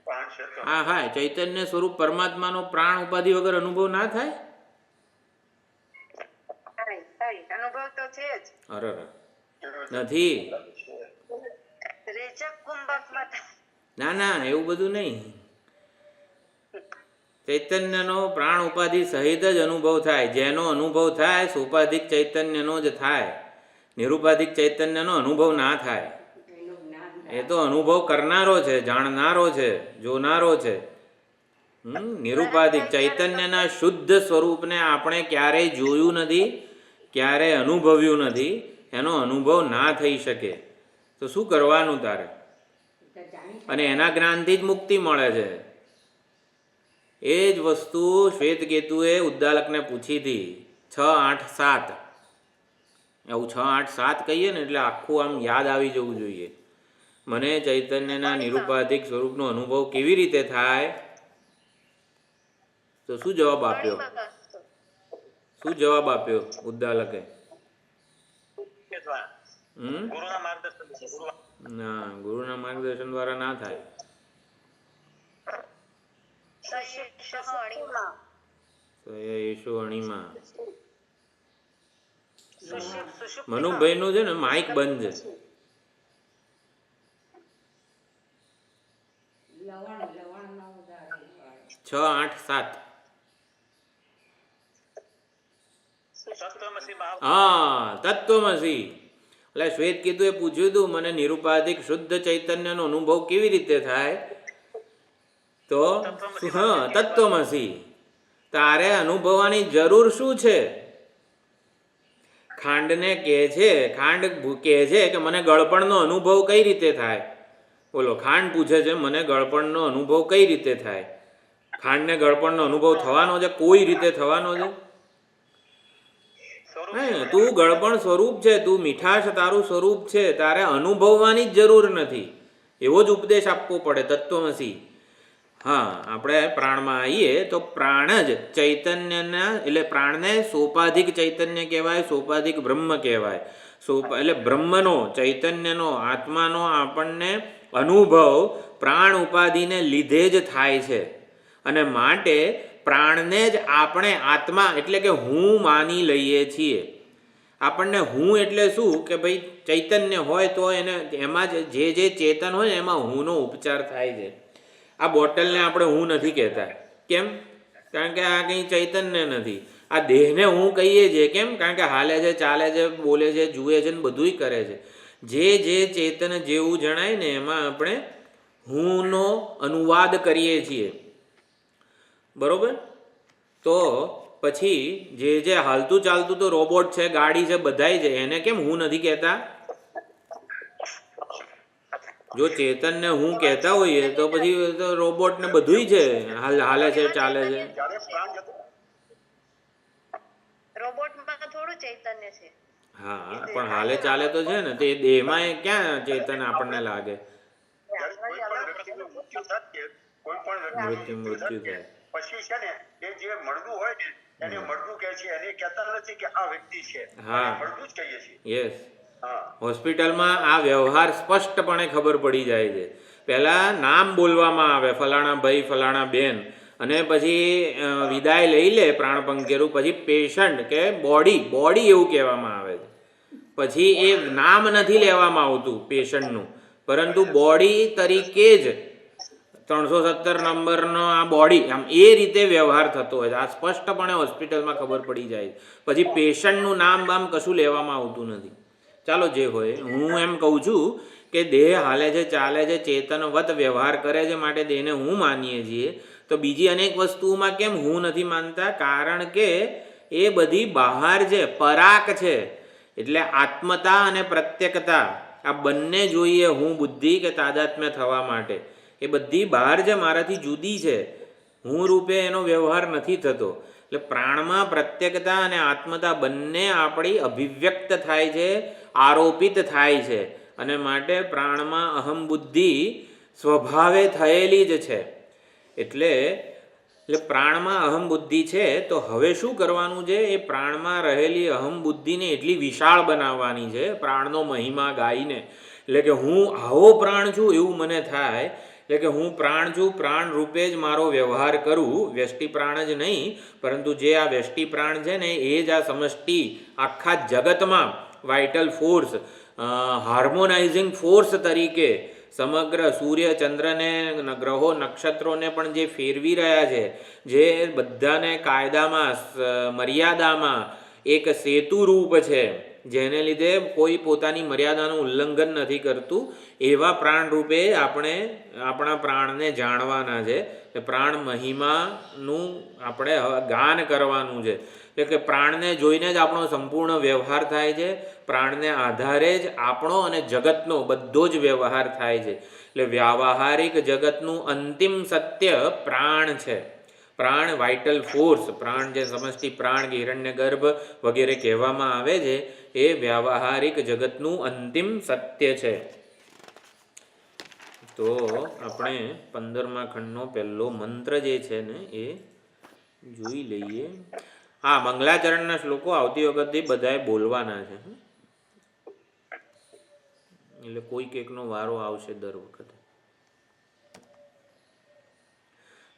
પ્રાણ છે તો હા હા, ચૈતન્ય સ્વરૂપ પરમાત્માનો પ્રાણ ઉપાધિ વગર અનુભવ ના થાય? થાય. અનુભવ તો છે જ. અરે નથી. રેચક કુંભકમાં ના ના, એવું બધું નહીં. ચૈતન્યનો પ્રાણ ઉપાધિ સહિત જ અનુભવ થાય. જેનો અનુભવ થાય સોપાધિક ચૈતન્યનો જ થાય. નિરુપાધિક ચૈતન્યનો અનુભવ ના થાય. એનું જ્ઞાન એ તો અનુભવ કરનારો છે, જાણનારો છે, જોનારો છે. નિરુપાધિક ચૈતન્યના શુદ્ધ સ્વરૂપને આપણે ક્યારેય જોયું નથી, ક્યારેય અનુભવ્યું નથી. એનો અનુભવ ના થઈ શકે તો શું કરવાનું તારે? તો જાણી અને એના જ્ઞાનથી જ મુક્તિ મળે છે. એ જ વસ્તુ શ્વેતકેતુએ ઉદ્દાલકને પૂછી હતી. 6, 8, 7 એવું 6, 8, 7 કહીએ ને એટલે આખું આમ યાદ આવી જવું જોઈએ. મને ચૈતન્યના નિરુપાધિક સ્વરૂપનો અનુભવ કેવી રીતે થાય? તો શું જવાબ આપ્યો? શું જવાબ આપ્યો ઉદ્દાલકે? ગુરુના માર્ગદર્શન ના, ગુરુના માર્ગદર્શન દ્વારા ના થાય. તો એ ઈશુ અણીમાં મનુભાઈનું છે ને માઇક બંધ છે. લવણ ન ઉધારે 6, 8, 7 તત્વમસીમાં હા, તત્વમસી. એટલે શ્વેત કીધું એ પૂછ્યું હતું મને નિરુપાધિક શુદ્ધ ચૈતન્યનો અનુભવ કેવી રીતે થાય? તો હા, તત્વમસી. તારે અનુભવવાની જરૂર શું છે? ખાંડને કહે છે, ખાંડ કહે છે કે મને ગળપણનો અનુભવ કઈ રીતે થાય? બોલો, ખાંડ પૂછે છે મને ગળપણનો અનુભવ કઈ રીતે થાય? ખાંડને ગળપણનો અનુભવ થવાનો છે? કોઈ રીતે થવાનો છે? તું ગળપણ સ્વરૂપ છે, તું મીઠાશ તારું સ્વરૂપ છે, તારે અનુભવવાની જ જરૂર નથી. એવો જ ઉપદેશ આપવો પડે તત્વમસી. હા, આપણે પ્રાણમાં આવીએ તો પ્રાણ જ ચૈતન્યના, એટલે પ્રાણને સોપાધિક ચૈતન્ય કહેવાય, સોપાધિક બ્રહ્મ કહેવાય. એટલે બ્રહ્મનો, ચૈતન્યનો, આત્માનો આપણને અનુભવ પ્રાણ ઉપાધિને લીધે જ થાય છે. અને માટે પ્રાણને જ આપણે આત્મા એટલે કે હું માની લઈએ છીએ. આપણને હું એટલે શું કે ભાઈ ચૈતન્ય હોય તો એને એમાં જે ચેતન હોય ને એમાં હુંનો ઉપચાર થાય છે. આ બોટલને આપણે હું નથી કહેતા. કેમ? કારણ કે આ કંઈ ચૈતન્ય નથી. આ દેહને હું કહીએ છીએ. કેમ? કારણ કે હાલે છે, ચાલે છે, બોલે છે, જુએ છે ને બધુંય કરે છે. જે ચેતન જેવું જણાય ને એમાં આપણે હુંનો અનુવાદ કરીએ છીએ. બરોબર? તો પછી જે હાલતું ચાલતું તો રોબોટ છે, ગાડી છે, બધાય છે, એને કેમ હું નથી કહેતા? જો ચેતનને હું કહેતા હોઈએ તો પછી તો રોબોટ ને બધુંય છે, હાલે છે, ચાલે છે. જ્યારે પ્રાણ જતો રોબોટમાં થોડું ચૈતન્ય છે. હા, પણ હાલે ચાલે તો છે ને. તે દેહમાં એ ક્યાં ચેતન આપણને લાગે? જ્યારે કોઈ પણ વ્યક્તિનું મૃત્યુ થાય, કોઈ પણ વ્યક્તિનું મૃત્યુ થાય પછી છે ને એ જે મળદું હોય ને એને મળદું કહે છે. એને કહેતા નથી કે આ વ્યક્તિ છે. હા. મળદું જ કહીએ છીએ. યસ. હા. હોસ્પિટલમાં આ વ્યવહાર સ્પષ્ટપણે ખબર પડી જાય છે. પહેલાં નામ બોલવામાં આવે, ફલાણા ભાઈ, ફલાણા બેન, અને પછી વિદાય લઈ લે પ્રાણપંખેરું. પછી પેશન્ટ કે બોડી એવું કહેવામાં આવે છે. પછી એ નામ નથી લેવામાં આવતું પેશન્ટનું, પરંતુ બોડી તરીકે જ 317 નંબરનો આ બોડી, આમ એ રીતે વ્યવહાર થતો હોય છે. આ સ્પષ્ટપણે હોસ્પિટલમાં ખબર પડી જાય. પછી પેશન્ટનું નામ બામ કશું લેવામાં આવતું નથી. ચાલો જે હોય, હું એમ કહું છું કે દેહ હાલે છે, ચાલે છે, ચેતનવત વ્યવહાર કરે છે, માટે દેહને હું માનીએ છીએ. તો બીજી અનેક વસ્તુઓમાં કેમ હું નથી માનતા? કારણ કે એ બધી બહાર છે, પરાક છે. એટલે આત્મતા અને પ્રત્યકતા આ બંને જોઈએ હું બુદ્ધિ કે તાદાત્મ્ય થવા માટે. એ બધી બહાર છે, મારાથી જુદી છે, હું રૂપે એનો વ્યવહાર નથી થતો. એટલે પ્રાણમાં પ્રત્યકતા અને આત્મતા બંને આપણી અભિવ્યક્ત થાય છે, આરોપિત થાય છે, અને માટે પ્રાણમાં અહમ બુદ્ધિ સ્વભાવે થયેલી જ છે. એટલે પ્રાણમાં અહમ બુદ્ધિ છે. તો હવે શું કરવાનું છે? એ પ્રાણમાં રહેલી અહમ બુદ્ધિને એટલી વિશાળ બનાવવાની છે, પ્રાણનો મહિમા ગાઈને. એટલે કે હું આવો પ્રાણ છું એવું મને થાય. એટલે કે હું પ્રાણ છું, પ્રાણ રૂપે જ મારો વ્યવહાર કરું, વ્યષ્ટિ પ્રાણ જ નહીં, પરંતુ જે આ વ્યષ્ટિ પ્રાણ છે ને એ જ આ સમષ્ટિ આખા જગતમાં વાઇટલ ફોર્સ, હાર્મોનાઇઝિંગ ફોર્સ તરીકે સમગ્ર સૂર્ય ચંદ્રને, ગ્રહો નક્ષત્રોને પણ જે ફેરવી રહ્યા છે, જે બધાને કાયદામાં, મર્યાદામાં એક સેતુ રૂપ છે, જેને લીધે કોઈ પોતાની મર્યાદાનું ઉલ્લંઘન નથી કરતું, એવા પ્રાણ રૂપે આપણે આપણા પ્રાણને જાણવાના છે. પ્રાણ મહિમાનું આપણે ગાન કરવાનું છે. એટલે કે પ્રાણને જોઈને જ આપણો સંપૂર્ણ વ્યવહાર થાય છે. પ્રાણને આધારે જ આપણો અને જગતનો બધો જ વ્યવહાર થાય છે. એટલે વ્યાવહારિક જગતનું અંતિમ સત્ય પ્રાણ છે. પ્રાણ વાઇટલ ફોર્સ, પ્રાણ જે સમષ્ટિ પ્રાણ કે હિરણ્ય ગર્ભ વગેરે કહેવામાં આવે છે, એ વ્યાવહારિક જગતનું અંતિમ સત્ય છે. તો આપણે 15મા ખંડનો પહેલો મંત્ર જે છે ને એ જોઈ લઈએ. હા, મંગલાચરણના શ્લોકો આવતી વખતથી બધાએ બોલવાના છે. એટલે કોઈક એકનો વારો આવશે દર વખતે.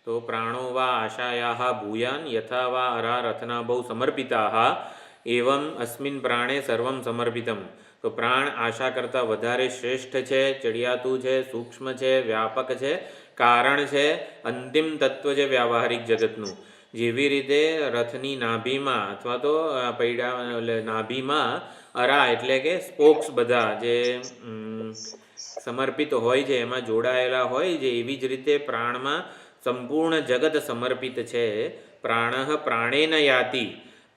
તો પ્રાણો વા આશાયા ભૂયાન યથા વા અરા રથનાભૌ સમર્પિતા એવમ અસ્મિન પ્રાણે સર્વમ સમર્પિતમ. તો પ્રાણ આશા કરતાં વધારે શ્રેષ્ઠ છે, ચડિયાતું છે, સૂક્ષ્મ છે, વ્યાપક છે, કારણ છે, અંતિમ તત્વ છે વ્યાવહારિક જગતનું. જેવી રીતે રથની નાભીમાં અથવા તો પૈડા નાભીમાં અરા એટલે કે સ્પોક્સ બધા જે સમર્પિત હોય છે, એમાં જોડાયેલા હોય છે, એવી જ રીતે પ્રાણમાં સંપૂર્ણ જગત સમર્પિત છે. પ્રાણ પ્રાણેન યાતિ.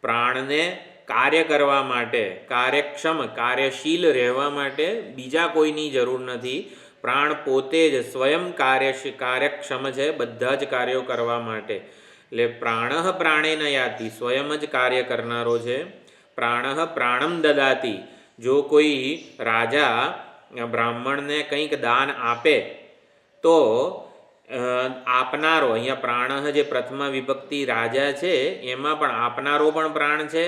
પ્રાણને કાર્ય કરવા માટે, કાર્યક્ષમ, કાર્યશીલ રહેવા માટે બીજા કોઈની જરૂર નથી. પ્રાણ પોતે જ સ્વયં કાર્યક્ષમ છે બધા જ કાર્યો કરવા માટે. એટલે પ્રાણ પ્રાણેન યાતિ, સ્વયં જ કાર્ય કરનારો છે. પ્રાણ પ્રાણમ દદાતિ. જો કોઈ રાજા બ્રાહ્મણને કંઈક દાન આપે તો આપનારો, અહીંયા પ્રાણ જે પ્રથમા વિભક્તિ રાજા છે એમાં પણ આપનારો પણ પ્રાણ છે,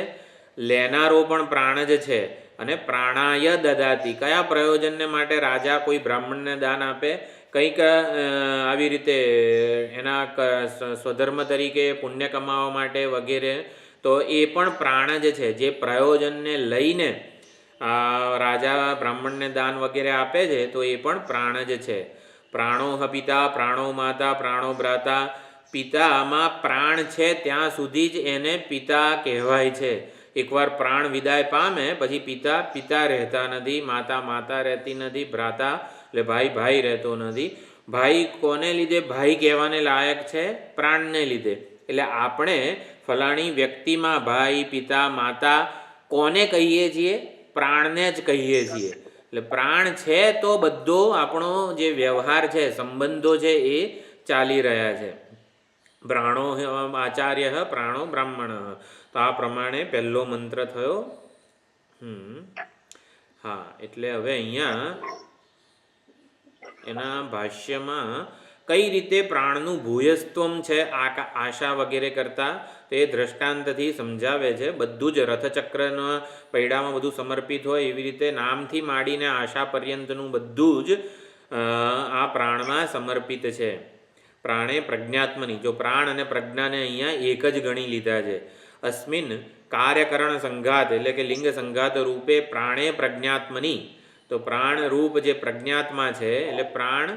લેનારો પણ પ્રાણ જ છે. અને પ્રાણાય દદાતિ, કયા પ્રયોજનને માટે રાજા કોઈ બ્રાહ્મણને દાન આપે? કંઈક આવી રીતે એના સ્વધર્મ તરીકે પુણ્ય કમાવા માટે વગેરે, તો એ પણ પ્રાણ જ છે. જે પ્રયોજનને લઈને રાજા બ્રાહ્મણને દાન વગેરે આપે છે તો એ પણ પ્રાણ જ છે. પ્રાણો પિતા, પ્રાણો માતા, પ્રાણો ભ્રાતા. પિતામાં પ્રાણ છે ત્યાં સુધી જ એને પિતા કહેવાય છે. એકવાર પ્રાણ વિદાય પામે પછી પિતા પિતા રહેતા નથી, માતા માતા રહેતી નથી, ભ્રાતા એટલે ભાઈ ભાઈ રહેતો નથી. ભાઈ કોને લીધે ભાઈ કહેવાને લાયક છે? પ્રાણને લીધે. એટલે આપણે ફલાણી વ્યક્તિમાં ભાઈ, પિતા, માતા કોને કહીએ છીએ? પ્રાણને જ કહીએ છીએ. એટલે પ્રાણ છે તો બધો આપણો જે વ્યવહાર છે, સંબંધો છે એ ચાલી રહ્યા છે. પ્રાણો આચાર્ય પ્રાણો બ્રાહ્મણ. તો આ પ્રમાણે પહેલો મંત્ર થયો. હા, એટલે હવે અહીંયા એના ભાષ્યમાં કઈ રીતે પ્રાણનું ભૂયસ્ત્વમ છે આશા વગેરે કરતા તે દ્રષ્ટાંતથી સમજાવે છે. બધું જ રથચક્રના પૈડામાં બધું સમર્પિત હોય એવી રીતે નામથી માંડીને આશા પર્યંતનું બધું જ આ પ્રાણમાં સમર્પિત છે. પ્રાણે પ્રજ્ઞાત્મની. જો પ્રાણ અને પ્રજ્ઞાને અહીંયા એક જ ગણી લીધા છે. અસ્મિન કાર્યકરણ સંઘાત એટલે કે લિંગ સંઘાત રૂપે પ્રાણે પ્રજ્ઞાત્મની. તો પ્રાણ રૂપ જે પ્રજ્ઞાત્મા છે, એટલે પ્રાણ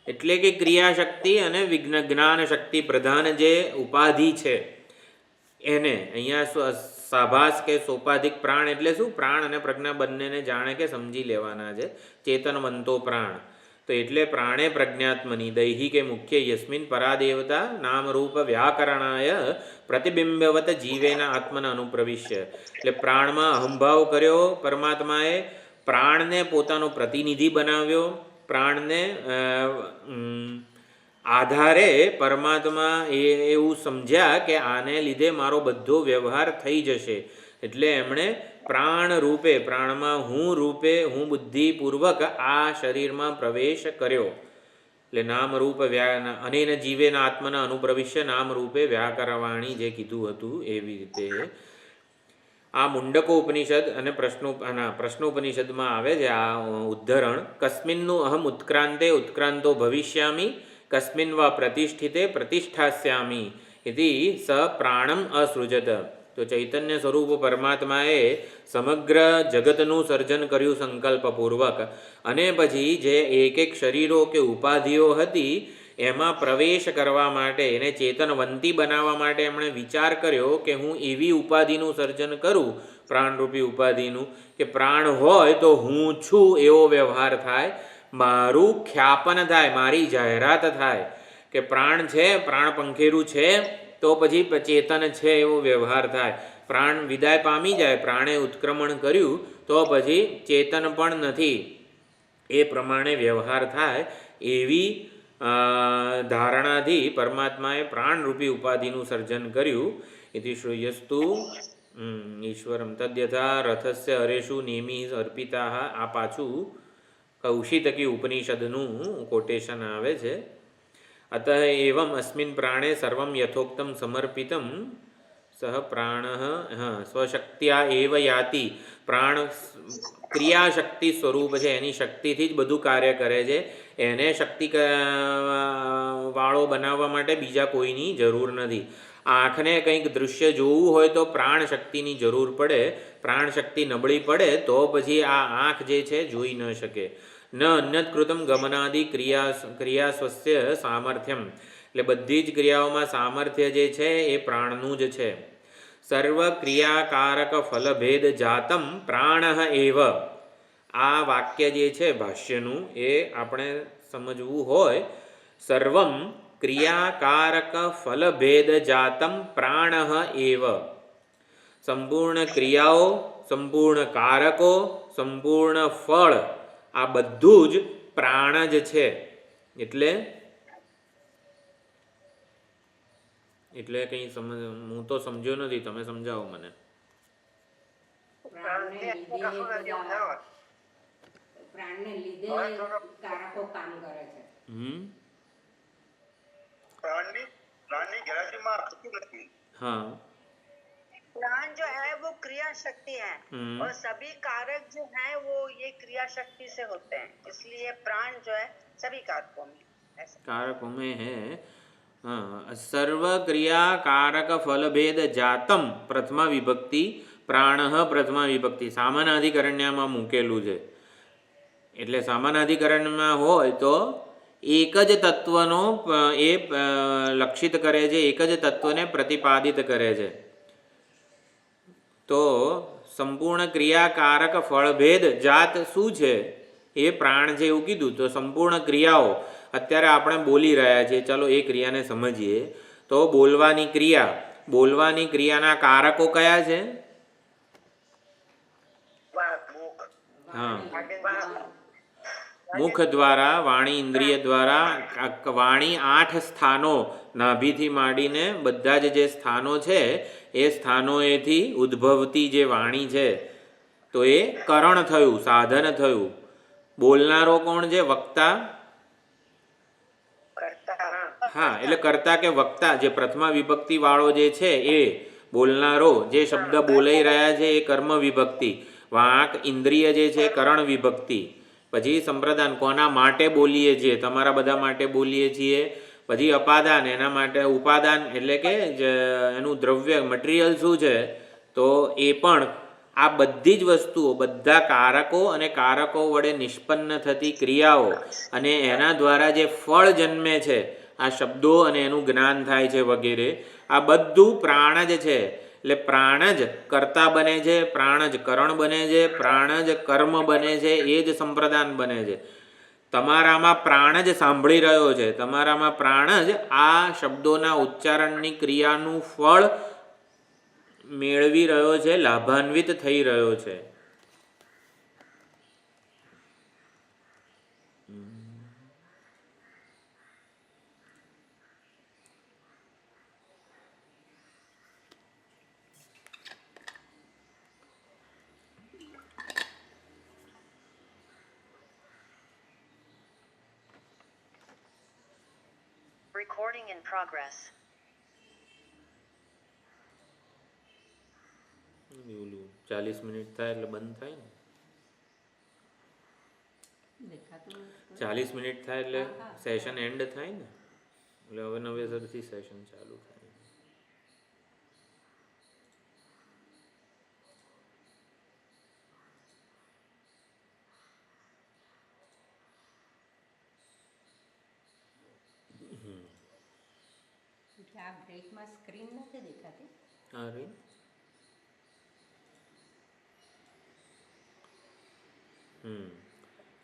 એટલે કે ક્રિયાશક્તિ અને જ્ઞાન શક્તિ પ્રધાન જે ઉપાધિ છે એને અહીંયા સાભાસ કે સોપાધિક પ્રાણ એટલે શું? પ્રાણ અને પ્રજ્ઞા બંનેને જાણે કે સમજી લેવાના છે. ચેતનવંતો પ્રાણ તો એટલે પ્રાણે પ્રજ્ઞાત્મની દૈહિકે મુખ્ય યસ્મિન પરાદેવતા નામરૂપ વ્યાકરણાય પ્રતિબિંબવત જીવેના આત્મના અનુપ્રવિશ્ય. એટલે પ્રાણમાં અહંભાવ કર્યો પરમાત્માએ, પ્રાણને પોતાનો પ્રતિનિધિ બનાવ્યો, પ્રાણને આધારે પરમાત્મા એવું સમજ્યા કે આને લીધે મારો બધો વ્યવહાર થઈ જશે. એટલે એમણે પ્રાણ રૂપે, પ્રાણમાં હું રૂપે, હું બુદ્ધિપૂર્વક આ શરીરમાં પ્રવેશ કર્યો. એટલે નામરૂપ અનેન જીવેના આત્મના અનુપ્રવિશ્ય નામરૂપે વ્યાકરવાણી જે કીધું હતું એવી રીતે આ મુંડકોપનિષદ અને પ્રશ્નોપનિષદમાં આવે છે આ ઉદ્ધરણ. કસ્મિન્નું અહમ ઉત્ક્રાંતે ઉત્ક્રાંતો ભવિષ્યામિ કસ્મિન વા પ્રતિષ્ઠિતે પ્રતિષ્ઠાસ્યામિ ઇતિ સ પ્રાણમ અસૃજત. તો ચૈતન્ય સ્વરૂપ પરમાત્માએ સમગ્ર જગતનું સર્જન કર્યું સંકલ્પપૂર્વક, અને પછી જે એક એક શરીરો કે ઉપાધિઓ હતી એમાં પ્રવેશ કરવા માટે, એને ચેતનવંતી બનાવવા માટે એમણે વિચાર કર્યો કે હું એવી ઉપાધિનું સર્જન કરું, પ્રાણરૂપી ઉપાધિનું, કે પ્રાણ હોય તો હું છું એવો વ્યવહાર થાય, મારું ખ્યાપન થાય, મારી જાહેરાત થાય કે પ્રાણ છે, પ્રાણ પંખેરું છે તો પછી ચેતન છે એવો વ્યવહાર થાય. પ્રાણ વિદાય પામી જાય, પ્રાણે ઉત્ક્રમણ કર્યું તો પછી ચેતન પણ નથી, એ પ્રમાણે વ્યવહાર થાય. એવી ધારણાથી પરમાત્માએ પ્રાણરૂપી ઉપાધિનું સર્જન કર્યું. ઇતિ શ્રૂયસ્તુ ઈશ્વરમ તદ્યથા રથસ્ય હરેષુ નેમિ અર્પિતા. આ પાછું કૌશિતકી ઉપનિષદનું કોટેશન આવે છે. અત એવમ અસ્મિન પ્રાણે સર્વમ યથોક્તમ સમર્પિતમ સહ પ્રાણ સ્વશક્ત્યા એવ યાતિ. પ્રાણ ક્રિયાશક્તિ સ્વરૂપ છે, એની શક્તિથી જ બધું કાર્ય કરે છે. એને શક્તિ વાળો બનાવવા માટે બીજા કોઈની જરૂર નથી. આંખને કંઈક દૃશ્ય જોવું હોય તો પ્રાણ શક્તિની જરૂર પડે. પ્રાણ શક્તિ નબળી પડે તો પછી આ આંખ જે છે જોઈ ન શકે. ન અન્યત્કૃતમ ગમનાદિ ક્રિયાસ્વસ્ય સામર્થ્યમ. એટલે બધી જ ક્રિયાઓમાં સામર્થ્ય જે છે એ પ્રાણનું જ છે. સર્વ ક્રિયાકારક ફલભેદ જાતમ પ્રાણ એવ. આ વાક્ય જે છે ભાષ્યનું એ આપણે સમજવું હોય, સર્વમ ક્રિયાકારક ફલભેદ જાતમ પ્રાણ એવ. સંપૂર્ણ ક્રિયાઓ, સંપૂર્ણ કારકો, સંપૂર્ણ ફળ આ બધું જ પ્રાણ જ છે. એટલે કંઈ હું તો સમજ્યો નથી, તમે સમજાવો મને. પ્રાણને લીધે કારકો કામ કરે છે. प्राणी गैराजी में आती नहीं। हाँ, प्राण जो है वो क्रिया शक्ति है और सभी कारक जो है वो ये क्रिया शक्ति से होते हैं, इसलिए प्राण जो है सभी कारकों में कारकों में है. हाँ, सर्व क्रिया कारक फल भेद जातम प्रथमा विभक्ति, प्राण प्रथमा विभक्ति सामानाधिकरण्यમાં મૂકેલું છે. એટલે સામાનાધિકરણમાં હોય તો એક જ તત્વનો એ લક્ષિત કરે છે, એક જ તત્વને પ્રતિપાદિત કરે છે. તો સંપૂર્ણ ક્રિયાકારક ફળભેદ જાત શું છે એ પ્રાણ છે એવું કીધું. તો સંપૂર્ણ ક્રિયાઓ અત્યારે આપણે બોલી રહ્યા છીએ, ચાલો એ ક્રિયાને સમજીએ. તો બોલવાની ક્રિયાના કારકો કયા છે? હા, મુખ દ્વારા, વાણી ઇન્દ્રિય દ્વારા. વાણી 8 સ્થાનો નાભીથી માંડીને બધા જે સ્થાનો છે એ સ્થાનોએથી ઉદ્ભવતી જે વાણી છે તો એ કરણ થયું, સાધન થયું. બોલનારો કોણ છે? વક્તા. હા, એટલે કર્તા કે વક્તા જે પ્રથમા વિભક્તિ વાળો જે છે એ બોલનારો, જે શબ્દ બોલાઈ રહ્યા છે એ કર્મ વિભક્તિ. વાક ઇન્દ્રિય જે છે કરણ વિભક્તિ. પછી સંપ્રદાન, કોના માટે બોલીએ છીએ? તમારા બધા માટે બોલીએ છીએ. પછી અપાદાન, એના માટે ઉપાદાન એટલે કે એનું દ્રવ્ય મટીરિયલ શું છે, તો એ પણ આ બધી જ વસ્તુઓ, બધા કારકો અને કારકો વડે નિષ્પન્ન થતી ક્રિયાઓ અને એના દ્વારા જે ફળ જન્મે છે, આ શબ્દો અને એનું જ્ઞાન થાય છે વગેરે, આ બધું પ્રાણ જ છે. એટલે પ્રાણ જ કર્તા બને છે, પ્રાણ જ કરણ બને છે, પ્રાણ જ કર્મ બને છે, એ જ સંપ્રદાન બને છે. તમારામાં પ્રાણ જ સાંભળી રહ્યો છે, તમારામાં પ્રાણ જ આ શબ્દોના ઉચ્ચારણની ક્રિયાનું ફળ મેળવી રહ્યો છે, લાભાન્વિત થઈ રહ્યો છે. Recording in progress. ઓલું 40 મિનિટ થાય એટલે બંધ થાય ને, દેખાતું નથી. 40 મિનિટ થાય એટલે સેશન એન્ડ થાય ને, એટલે હવે નવેસરથી સેશન ચાલુ થાય. એટલે આ બ્રેકમાં સ્ક્રીન નથી દેખાતી. હા રે,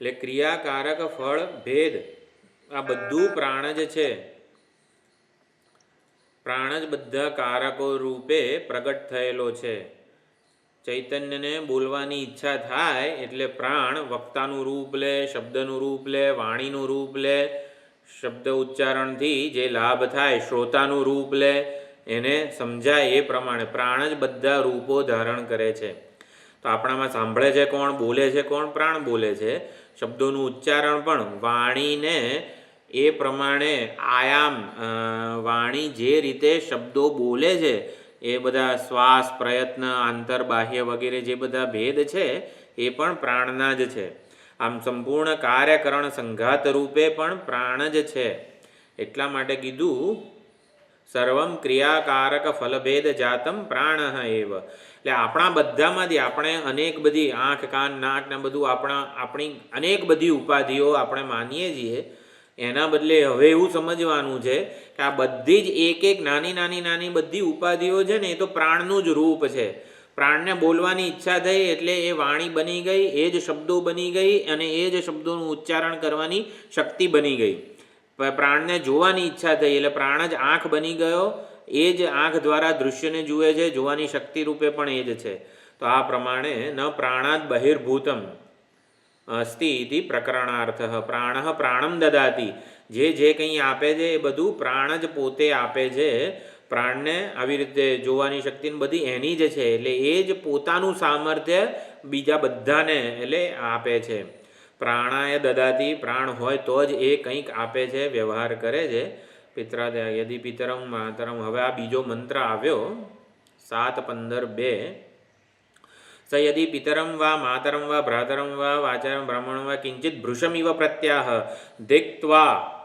એટલે ક્રિયાકારક ફળ ભેદ આ બધું પ્રાણ જ છે. પ્રાણ જ બધા કારકો રૂપે પ્રગટ થયેલો છે. ચૈતન્યને બોલવાની ઈચ્છા થાય એટલે પ્રાણ વક્તાનું રૂપ લે, શબ્દનું રૂપ લે, વાણીનું રૂપ લે, શબ્દ ઉચ્ચારણથી જે લાભ થાય શ્રોતાનું રૂપ લે, એને સમજાય એ પ્રમાણે પ્રાણ જ બધા રૂપો ધારણ કરે છે. તો આપણામાં સાંભળે છે કોણ, બોલે છે કોણ? પ્રાણ બોલે છે. શબ્દોનું ઉચ્ચારણ પણ વાણીને એ પ્રમાણે આયામ, વાણી જે રીતે શબ્દો બોલે છે એ બધા શ્વાસ, પ્રયત્ન, આંતર, બાહ્ય વગેરે જે બધા ભેદ છે એ પણ પ્રાણના જ છે. આમ સંપૂર્ણ કાર્યકરણ સંઘાત રૂપે પણ પ્રાણ જ છે. એટલા માટે કીધું સર્વમ ક્રિયાકારક ફલભેદ જાતમ પ્રાણ એવ. એટલે આપણા બધામાંથી આપણે અનેક બધી આંખ, કાન, નાક ને બધું આપણી અનેક બધી ઉપાધિઓ આપણે માનીએ છીએ. એના બદલે હવે એવું સમજવાનું છે કે આ બધી જ એક એક નાની નાની નાની બધી ઉપાધિઓ છે ને એ તો પ્રાણનું જ રૂપ છે. પ્રાણને બોલવાની ઈચ્છા થઈ એટલે એ વાણી બની ગઈ, એ જ શબ્દો બની ગઈ અને એ જ શબ્દોનું ઉચ્ચારણ કરવાની શક્તિ બની ગઈ. પ્રાણને જોવાની ઈચ્છા થઈ એટલે પ્રાણ જ આંખ બની ગયો, એ જ આંખ દ્વારા દૃશ્યને જુએ છે, જોવાની શક્તિ રૂપે પણ એ જ છે. તો આ પ્રમાણે ન પ્રાણાદ બહિર્ભૂતમ અસ્તિ ઇતિ પ્રકરણાર્થ. પ્રાણ પ્રાણમ દદાતિ. જે કંઈ આપે છે એ બધું પ્રાણ જ પોતે આપે છે. પ્રાણને આવી રીતે જોવાની શક્તિ બધી એની જ છે, એટલે એ જ પોતાનું સામર્થ્ય બીજા બધાને એટલે આપે છે. પ્રાણાય દદાતિ. પ્રાણ હોય તો જ એ કંઈક આપે છે, વ્યવહાર કરે છે. પિત્રા યદિ પિતરમ માતરમ. હવે આ બીજો મંત્ર આવ્યો 7:15-2. સ યદિ પિતરમ વા માતરમ વા ભ્રાતરમ વા વાચારમ બ્રાહ્મણમ વા કિંચિત ભૃશમિવ પ્રત્યાહ દિક્ત્વા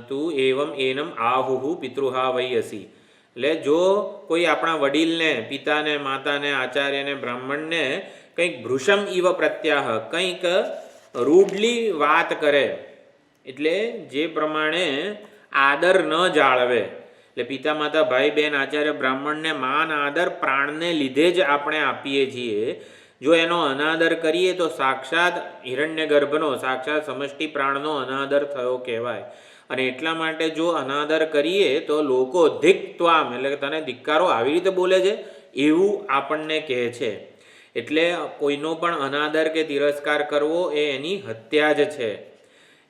તુ એવમ એનમ આહુહુ પિતૃહા વૈયસી. એટલે જો કોઈ આપણા વડીલને, પિતાને, માતાને, આચાર્યને, બ્રાહ્મણને કંઈક ભૃશમ ઇવ પ્રત્યાહ, કંઈક રૂડલી વાત કરે, એટલે જે પ્રમાણે આદર ન જાળવે, એટલે પિતા, માતા, ભાઈ, બહેન, આચાર્ય, બ્રાહ્મણને માન આદર પ્રાણને લીધે જ આપણે આપીએ છીએ. જો એનો અનાદર કરીએ તો સાક્ષાત હિરણ્ય ગર્ભનો, સાક્ષાત સમષ્ટિ પ્રાણનો અનાદર થયો કહેવાય. અને એટલા માટે જો અનાદર કરીએ તો લોકો ધિક્ત્વામ, એટલે તને ધિક્કારો આવી રીતે બોલે છે એવું આપણને કહે છે. એટલે કોઈનો પણ અનાદર કે તિરસ્કાર કરવો એ એની હત્યા જ છે.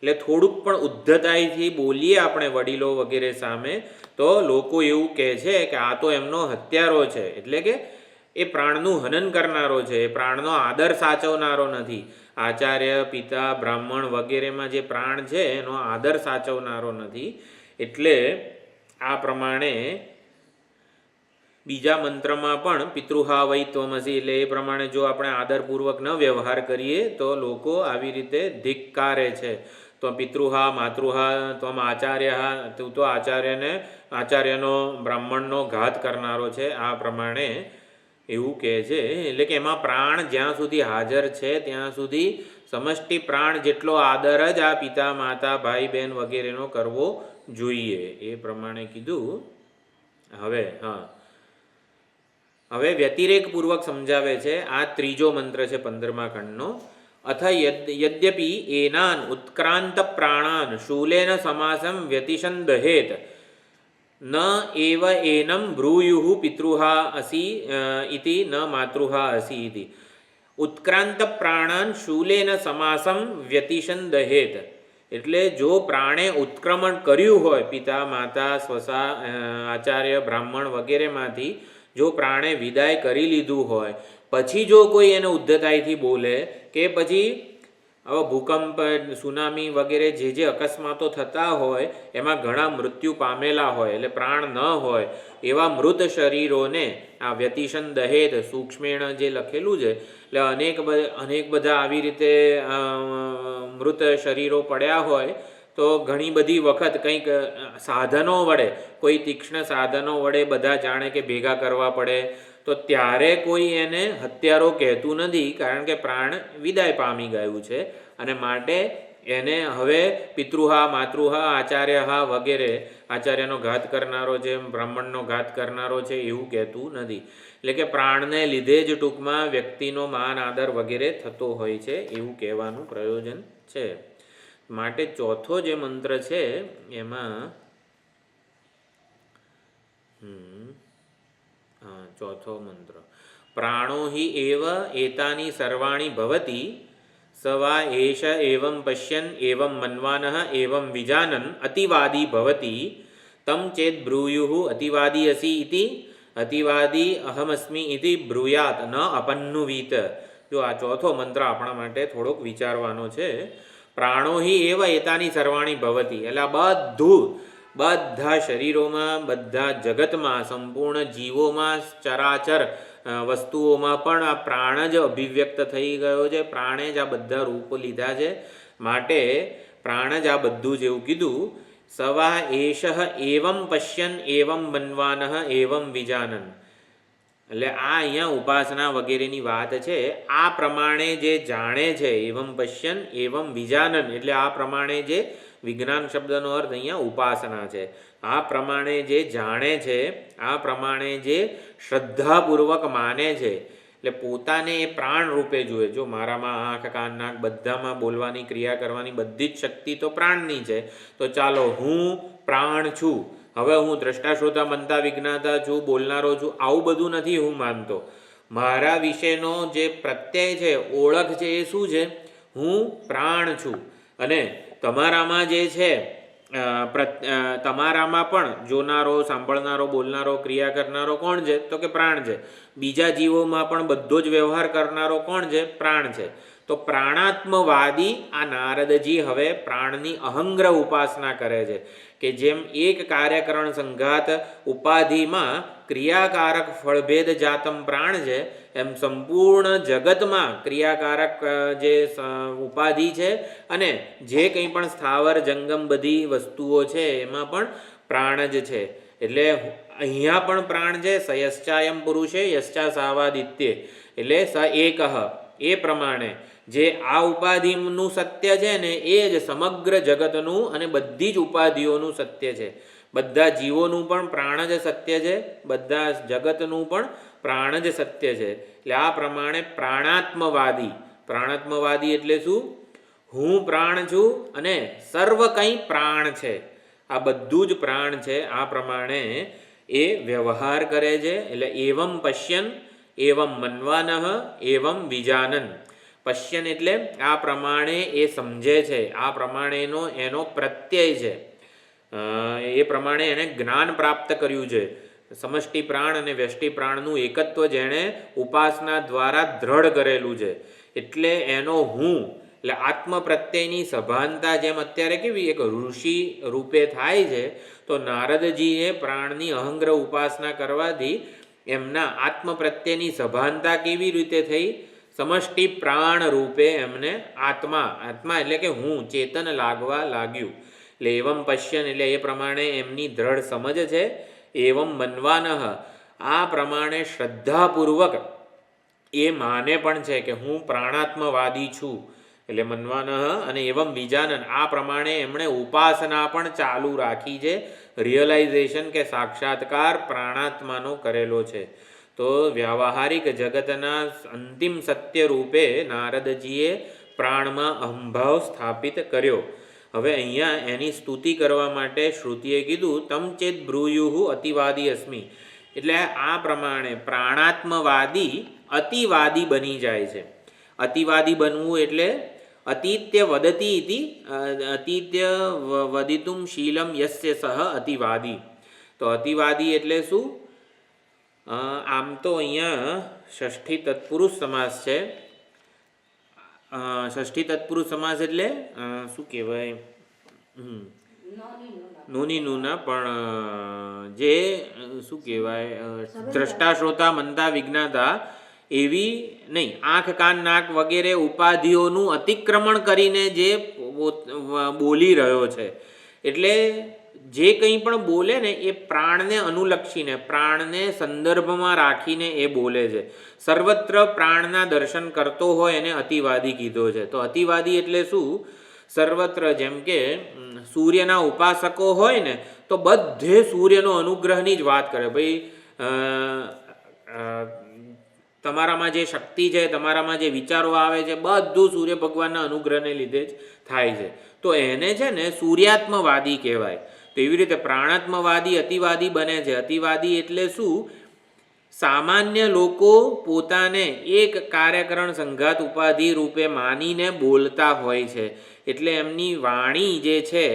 એટલે થોડુંક પણ ઉદ્ધતાઈથી બોલીએ આપણે વડીલો વગેરે સામે તો લોકો એવું કહે છે કે આ તો એમનો હત્યારો છે, એટલે કે એ પ્રાણનું હનન કરનારો છે, એ પ્રાણનો આદર સાચવનારો નથી. આચાર્ય, પિતા, બ્રાહ્મણ વગેરેમાં જે પ્રાણ છે એનો આદર સાચવનારો નથી. એટલે આ પ્રમાણે બીજા મંત્રમાં પણ પિતૃહા વૈ ત્વમસી, એટલે એ પ્રમાણે જો આપણે આદરપૂર્વક ન વ્યવહાર કરીએ તો લોકો આવી રીતે ધિક્કારે છે. તો પિતૃહા માતૃહા ત્વમ આચાર્ય, તું તો આચાર્યનો બ્રાહ્મણનો ઘાત કરનારો છે. આ પ્રમાણે એવું કહે છે. એટલે કે એમાં પ્રાણ જ્યાં સુધી હાજર છે ત્યાં સુધી સમષ્ટિ પ્રાણ જેટલો આદર જ આ પિતા, માતા, ભાઈ, બહેન વગેરેનો કરવો જોઈએ. એ પ્રમાણે કીધું. હવે હવે વ્યતિરેકપૂર્વક સમજાવે છે. આ ત્રીજો મંત્ર છે 15મા ખંડનો. અથ યદ્યપિ એનાન ઉત્ક્રાંત પ્રાણાન શૂલેન સમાસમ વ્યતિશન દહેત ન એવ એનમ બ્રૂયુઃ પિતૃહા અસી ઇતિ ન માતૃહા અસી ઇતિ. ઉત્ક્રાંત પ્રાણાન શૂલેન સમાસમ વ્યતિશન દહેત, એટલે જો પ્રાણે ઉત્ક્રમણ કર્યું હોય પિતા માતા સ્વસા આચાર્ય બ્રાહ્મણ વગેરેમાંથી જો પ્રાણે વિદાય કરી લીધું હોય, પછી જો કોઈ એને ઉદ્ધતાઈથી બોલે કે પછી હવે ભૂકંપ સુનામી વગેરે જે અકસ્માતો થતા હોય એમાં ઘણા મૃત્યુ પામેલા હોય એટલે પ્રાણ ન હોય એવા મૃત શરીરોને આ વ્યતિશન દહેત સૂક્ષ્મેણ જે લખેલું છે એટલે અનેક બધા આવી રીતે મૃત શરીરો પડ્યા હોય તો ઘણી બધી વખત કંઈક સાધનો વડે, કોઈ તીક્ષ્ણ સાધનો વડે બધા જાણે કે ભેગા કરવા પડે, તો ત્યારે કોઈ એને હત્યારો કહેતું નથી, કારણ કે પ્રાણ વિદાય પામી ગયું છે અને માટે એને હવે પિતૃહા માતૃહા આચાર્યહા વગેરે, આચાર્યનો ઘાત કરનારો છે બ્રાહ્મણનો ઘાત કરનારો છે એવું કહેતું નથી. એટલે કે પ્રાણને લીધે જ ટૂંકમાં વ્યક્તિનો માન આદર વગેરે થતો હોય છે એવું કહેવાનું પ્રયોજન છે. માટે ચોથો જે મંત્ર છે એમાં ચોથો મંત્ર પ્રાણો હિ એવ એતાની સર્વાણી ભવતી સવા એષ એવં પશ્યન એવં મન્વાનઃ એવં વિજાનન અતિવાદી ભવતી તમ ચેદ બ્રૂયુઃ અતિવાદી અસી ઇતિ અતિવાદી અહમસ્મિ ઇતિ બ્રૂયાત ન અપન્નુવીત. જો આ ચોથો મંત્ર આપણા માટે થોડોક વિચારવાનો છે. પ્રાણો હિ એવ એતાની સર્વાણી ભવતી, એટલે બધા શરીરોમાં, બધા જગતમાં, સંપૂર્ણ જીવોમાં, ચરાચર વસ્તુઓમાં પણ આ પ્રાણ જ અભિવ્યક્ત થઈ ગયો છે. પ્રાણે જ આ બધા રૂપ લીધા છે. માટે પ્રાણ જ આ બધું જ એવું કીધું. સવા એષ એવં પશ્યન એવં મન્વાનઃ એવં વિજાનન, એટલે આ અહીંયા ઉપાસના વગેરેની વાત છે. આ પ્રમાણે જે જાણે છે એવં પશ્યન એવં વિજાનન, એટલે આ પ્રમાણે જે વિજ્ઞાન શબ્દનો અર્થ અહીંયા ઉપાસના છે. આ પ્રમાણે જે જાણે છે, આ પ્રમાણે જે શ્રદ્ધાપૂર્વક માને છે, એટલે પોતાને એ પ્રાણ રૂપે જુએ. જો મારામાં આંખ કાન નાક બધામાં બોલવાની ક્રિયા કરવાની બધી જ શક્તિ તો પ્રાણની છે, તો ચાલો હું પ્રાણ છું, હવે હું દ્રષ્ટા શ્રોતા મનતા વિજ્ઞાતા છું, બોલનારો છું, આવું બધું નથી હું માનતો. મારા વિશેનો જે પ્રત્યય છે, ઓળખ છે, એ શું છે? હું પ્રાણ છું. અને તમારામાં જે છે તમારામાં પણ જોનારો, સાંભળનારો, બોલનારો, ક્રિયા કરનારો કોણ છે? તો કે પ્રાણ છે. બીજા જીવોમાં પણ બધો જ વ્યવહાર કરનારો કોણ છે? પ્રાણ છે. તો પ્રાણાત્મવાદી આ નારદજી હવે પ્રાણની અહંગ્ર ઉપાસના કરે છે કે જેમ એક કાર્યકરણ સંઘાત ઉપાધિમાં ક્રિયાકારક ફળભેદ જાતમ પ્રાણ છે, એમ સંપૂર્ણ જગતમાં ક્રિયાકારક જે ઉપાધિ છે અને જે કંઈ પણ સ્થાવર જંગમ બધી વસ્તુઓ છે એમાં પણ પ્રાણ જ છે. એટલે અહીંયા પણ પ્રાણ છે. સ યશ્ચાયમ પુરુષે યશ્ચા સાવાદિત્ય, એટલે સ એકઃ, એ પ્રમાણે જે આ ઉપાધિનું સત્ય છે ને એ જ સમગ્ર જગતનું અને બધી જ ઉપાધિઓનું સત્ય છે. બધા જીવોનું પણ પ્રાણ જ સત્ય છે, બધા જગતનું પણ પ્રાણ જ સત્ય છે. એટલે આ પ્રમાણે પ્રાણાત્મવાદી એટલે શું? હું પ્રાણ છું અને સર્વ કંઈ પ્રાણ છે, આ બધું જ પ્રાણ છે. આ પ્રમાણે એ વ્યવહાર કરે છે. એટલે એવમ પશ્યન એવમ મન્વાનઃ એવમ વિજાનન. પશ્યન એટલે આ પ્રમાણે એ સમજે છે, આ પ્રમાણેનો એનો પ્રત્યય છે, એ પ્રમાણે એને જ્ઞાન પ્રાપ્ત કર્યું છે. સમષ્ટિ પ્રાણ અને વ્યષ્ટિ પ્રાણનું એકત્વ જેણે ઉપાસના દ્વારા દ્રઢ કરેલું છે. એટલે એનો હું, એટલે આત્મ પ્રત્યયની સભાનતા જેમ અત્યારે કેવી એક ઋષિ રૂપે થાય છે, તો નારદજીએ પ્રાણની અહંગ્ર ઉપાસના કરવાથી એમના આત્મ પ્રત્યેની સભાનતા કેવી રીતે થઈ? સમષ્ટિ પ્રાણ રૂપે એમને આત્મા એટલે કે હું ચેતન લાગવા લાગ્યું. એટલે એવમ પશ્યન એટલે એ પ્રમાણે એમની દ્રઢ સમજ છે. એવમ મન્વાનઃ, આ પ્રમાણે શ્રદ્ધાપૂર્વક એ માને પણ છે કે હું પ્રાણાત્મવાદી છું. એટલે મન્વાનઃ અને એવમ વિજાનન, આ પ્રમાણે એમણે ઉપાસના પણ ચાલુ રાખી છે. રિયલાઇઝેશન કે સાક્ષાત્કાર પ્રાણાત્માનો કરેલો છે. તો તો વ્યાવહારિક જગતના અંતિમ સત્ય રૂપે નારદજીએ પ્રાણમાં અહંભાવ સ્થાપિત કર્યો. હવે અહીંયા એની સ્તુતિ કરવા માટે શ્રુતિએ કીધું તમ ચેત બ્રૂયુહુ અતિવાદી અસ્મિ. એટલે આ પ્રમાણે પ્રાણાત્મવાદી અતિવાદી બની જાય છે. અતિવાદી બનવું એટલે અતીત્ય વદતી ઇતિ અતીત્ય વદિતુમ શીલમ યસ્ય સહ અતિવાદી. તો અતિવાદી એટલે શું? આમ તો અહીંયા ષષ્ઠી તત્પુરુષ સમાસ છે. ષષ્ઠી તત્પુરુષ સમાસ એટલે શું કહેવાય? નોની નુના, પણ જે શું કહેવાય દ્રષ્ટા શ્રોતા મંતા વિજ્ઞાતા એવી નહીં, આંખ કાન નાક વગેરે ઉપાધિઓનું અતિક્રમણ કરીને જે બોલી રહ્યો છે. એટલે જે કંઈ પણ બોલે ને એ પ્રાણને અનુલક્ષીને પ્રાણને સંદર્ભમાં રાખીને એ બોલે છે. સર્વત્ર પ્રાણના દર્શન કરતો હોય એને અતિવાદી કીધો છે. તો અતિવાદી એટલે શું? સર્વત્ર, જેમ કે સૂર્યના ઉપાસકો હોય ને તો બધે સૂર્યનો અનુગ્રહની જ વાત કરે. ભાઈ તમારામાં જે શક્તિ છે, તમારામાં જે વિચારો આવે છે, બધું સૂર્ય ભગવાનના અનુગ્રહને લીધે જ થાય છે. તો એને છે ને સૂર્યાત્મવાદી કહેવાય. તો એવી રીતે પ્રાણાત્મવાદી અતિવાદી બને છે. અતિવાદી એટલે શું? સામાન્ય લોકો પોતાને એક કાર્યકરણ સંઘાત ઉપાધિ રૂપે માનીને બોલતા હોય છે. એટલે એમની વાણી જે છે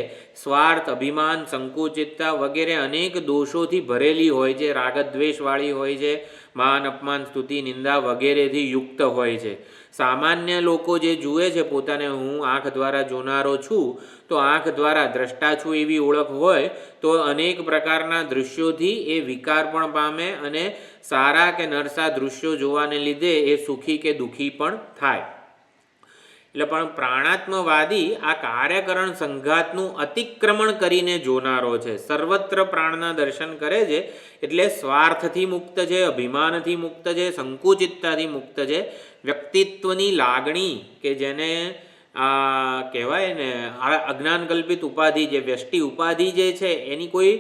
સ્વાર્થ, અભિમાન, સંકુચિતતા વગેરે અનેક દોષોથી ભરેલી હોય છે. રાગદ્વેષવાળી હોય છે. માન, અપમાન, સ્તુતિ, નિંદા વગેરેથી યુક્ત હોય છે. સામાન્ય લોકો જે જુએ છે પોતાને, હું આંખ દ્વારા જોનારો છું, તો આંખ દ્વારા દ્રષ્ટા છું એવી ઓળખ હોય તો અનેક પ્રકારના દૃશ્યોથી એ વિકાર પણ પામે અને સારા કે નરસા દૃશ્યો જોવાને લીધે એ સુખી કે દુઃખી પણ થાય. એટલે પણ પ્રાણાત્મવાદી આ કાર્યકરણ સંઘાતનું અતિક્રમણ કરીને જોનારો છે. સર્વત્ર પ્રાણના દર્શન કરે છે. એટલે સ્વાર્થથી મુક્ત છે, અભિમાનથી મુક્ત છે, સંકુચિતતાથી મુક્ત છે. વ્યક્તિત્વની લાગણી કે જેને કહેવાય ને અજ્ઞાનકલ્પિત ઉપાધિ, જે વ્યષ્ટિ ઉપાધિ જે છે એની કોઈ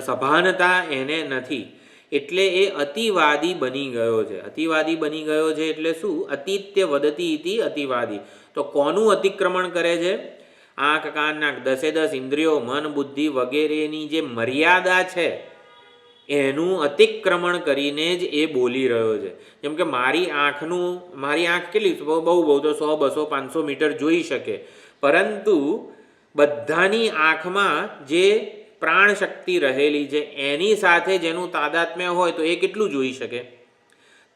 સભાનતા એને નથી. એટલે એ અતિવાદી બની ગયો છે. અતિવાદી બની ગયો છે એટલે શું? અતીત્ય વદતી ઇતિ અતિવાદી. તો કોનું અતિક્રમણ કરે છે? આંખ કાન નાક 10 ઇન્દ્રિયો, મન, બુદ્ધિ વગેરેની જે મર્યાદા છે એનું અતિક્રમણ કરીને જ એ બોલી રહ્યો છે. જેમ કે મારી આંખ કેટલી બહુ તો 100, 200, 500 મીટર જોઈ શકે, પરંતુ બધાની આંખમાં જે પ્રાણ શક્તિ રહેલી છે એની સાથે જેનું તાદાત્મ્ય હોય તો એ કેટલું જોઈ શકે?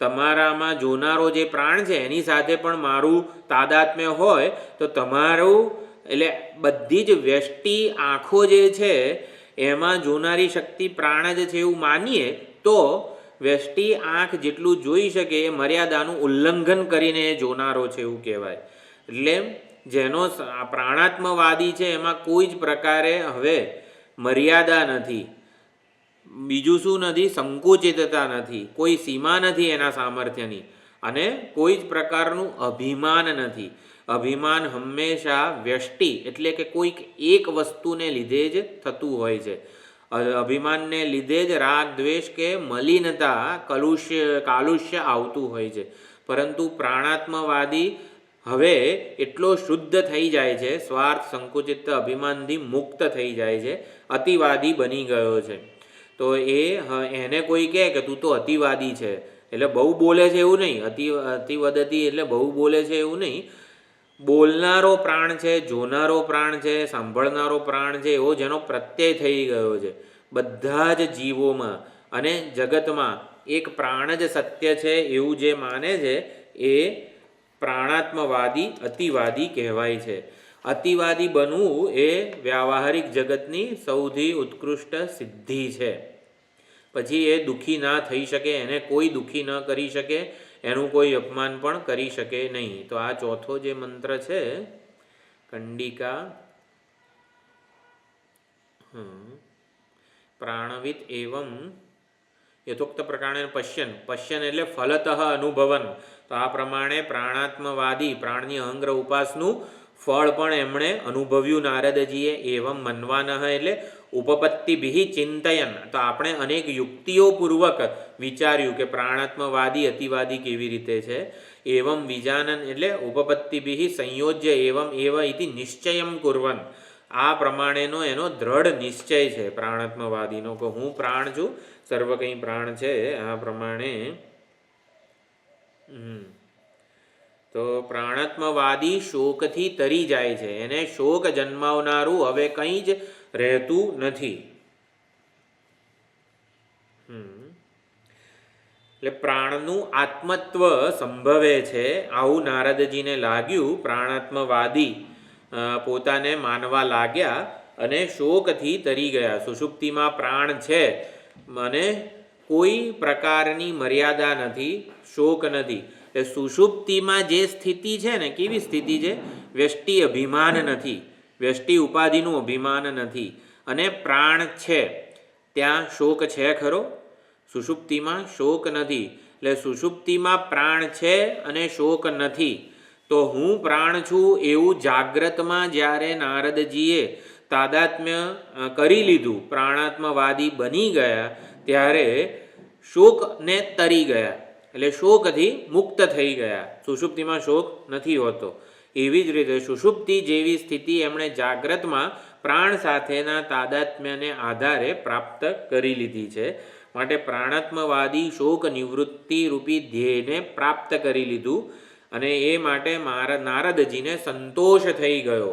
તમારામાં જોનારો જે પ્રાણ છે એની સાથે પણ મારું તાદાત્મ્ય હોય તો તમારું, એટલે બધી જ વ્યષ્ટિ આંખો જે છે એમાં જોનારી શક્તિ પ્રાણ જ છે એવું માનીએ તો વ્યષ્ટિ આંખ જેટલું જોઈ શકે એ મર્યાદાનું ઉલ્લંઘન કરીને એ જોનારો છે એવું કહેવાય. એટલે જેનો પ્રાણાત્મવાદી છે એમાં કોઈ જ પ્રકારે હવે મર્યાદા નથી, બીજું શું નથી? સંકુચિતતા નથી, કોઈ સીમા નથી એના સામર્થ્યની, અને કોઈ જ પ્રકારનું અભિમાન નથી. અભિમાન હંમેશા વ્યષ્ટિ એટલે કે કોઈક એક વસ્તુને લીધે જ થતું હોય છે. અભિમાનને લીધે જ રાગ, દ્વેષ કે મલિનતા, કાલુષ્ય આવતું હોય છે. પરંતુ પ્રાણાત્મવાદી હવે એટલો શુદ્ધ થઈ જાય છે, સ્વાર્થ, સંકુચિત, અભિમાનથી મુક્ત થઈ જાય છે, અતિવાદી બની ગયો છે. તો એને કોઈ કહે કે તું તો અતિવાદી છે એટલે બહુ બોલે છે એવું નહીં, અતિવદતી એટલે બહુ બોલે છે એવું નહીં. બોલનારો પ્રાણ છે, જોનારો પ્રાણ છે, સાંભળનારો પ્રાણ છે, એવો જેનો પ્રત્યય થઈ ગયો છે બધા જ જીવોમાં અને જગતમાં એક પ્રાણ જ સત્ય છે એવું જે માને છે એ પ્રાણાત્મવાદી અતિવાદી કહેવાય છે. અતિવાદી બનવું એ વ્યાવહારિક જગતની સૌથી ઉત્કૃષ્ટ સિદ્ધિ છે. પછી એ દુઃખી ના થઈ શકે, એને કોઈ દુઃખી ન કરી શકે, એનું કોઈ અપમાન પણ કરી શકે નહીં. તો આ ચોથો જે મંત્ર છે કંડિકા પ્રાણવિત એવમ યથોક્ત પ્રકારે પશ્યન એટલે ફલતઃ અનુભવન. તો આ પ્રમાણે પ્રાણાત્મવાદી પ્રાણની અહંગ્ર ઉપાસનું ફળ પણ એમણે અનુભવ્યું નારદજીએ. એવમ મનવાનઃ એટલે ઉપપત્તિભિ ચિંતયન. તો આપણે અનેક યુક્તિઓ પૂર્વક વિચાર્યું કે પ્રાણાત્મવાદી અતિવાદી કેવી રીતે છે. એવમ વિજાનન એટલે ઉપપત્તિભિ સંયોજ્ય એવમ એવ ઇતિ નિશ્ચયમ કુર્વન, આ પ્રમાણેનો એનો દ્રઢ નિશ્ચય છે પ્રાણાત્મવાદીનો કે હું પ્રાણ છું, સર્વ કંઈ પ્રાણ છે. આ પ્રમાણે તો પ્રાણાત્મવાદી શોકથી તરી જાય છે, એને શોક જન્માવનારું હવે કંઈ જ રહેતું નથી. એટલે પ્રાણનું આત્મત્વ સંભવે છે આવું નારદજીને લાગ્યું. પ્રાણાત્મવાદી પોતાને માનવા લાગ્યા અને શોકથી તરી ગયા. સુષુપ્તિમાં પ્રાણ છે અને કોઈ પ્રકારની મર્યાદા નથી, શોક નથી. એટલે સુષુપ્તિમાં જે સ્થિતિ છે ને, કેવી સ્થિતિ છે? વ્યષ્ટિ અભિમાન નથી, વ્યષ્ટિ ઉપાધિનું અભિમાન નથી અને પ્રાણ છે. ત્યાં શોક છે ખરો? સુષુપ્તિમાં શોક નથી. એટલે સુષુપ્તિમાં પ્રાણ છે અને શોક નથી. તો હું પ્રાણ છું એવું જાગ્રતમાં જ્યારે નારદજીએ તાદાત્મ્ય કરી લીધું, પ્રાણાત્મવાદી બની ગયા, ત્યારે શોકને તરી ગયા, એટલે શોકથી મુક્ત થઈ ગયા. સુષુપ્તિમાં શોક નથી હોતો. એવી જ રીતે સુષુપ્તિ જેવી સ્થિતિ એમણે જાગ્રતમાં પ્રાણ સાથેના તાદાત્મ્યને આધારે પ્રાપ્ત કરી લીધી છે. માટે પ્રાણાત્મવાદી શોક નિવૃત્તિ રૂપી ધ્યેયને પ્રાપ્ત કરી લીધું અને એ માટે નારદજીને સંતોષ થઈ ગયો.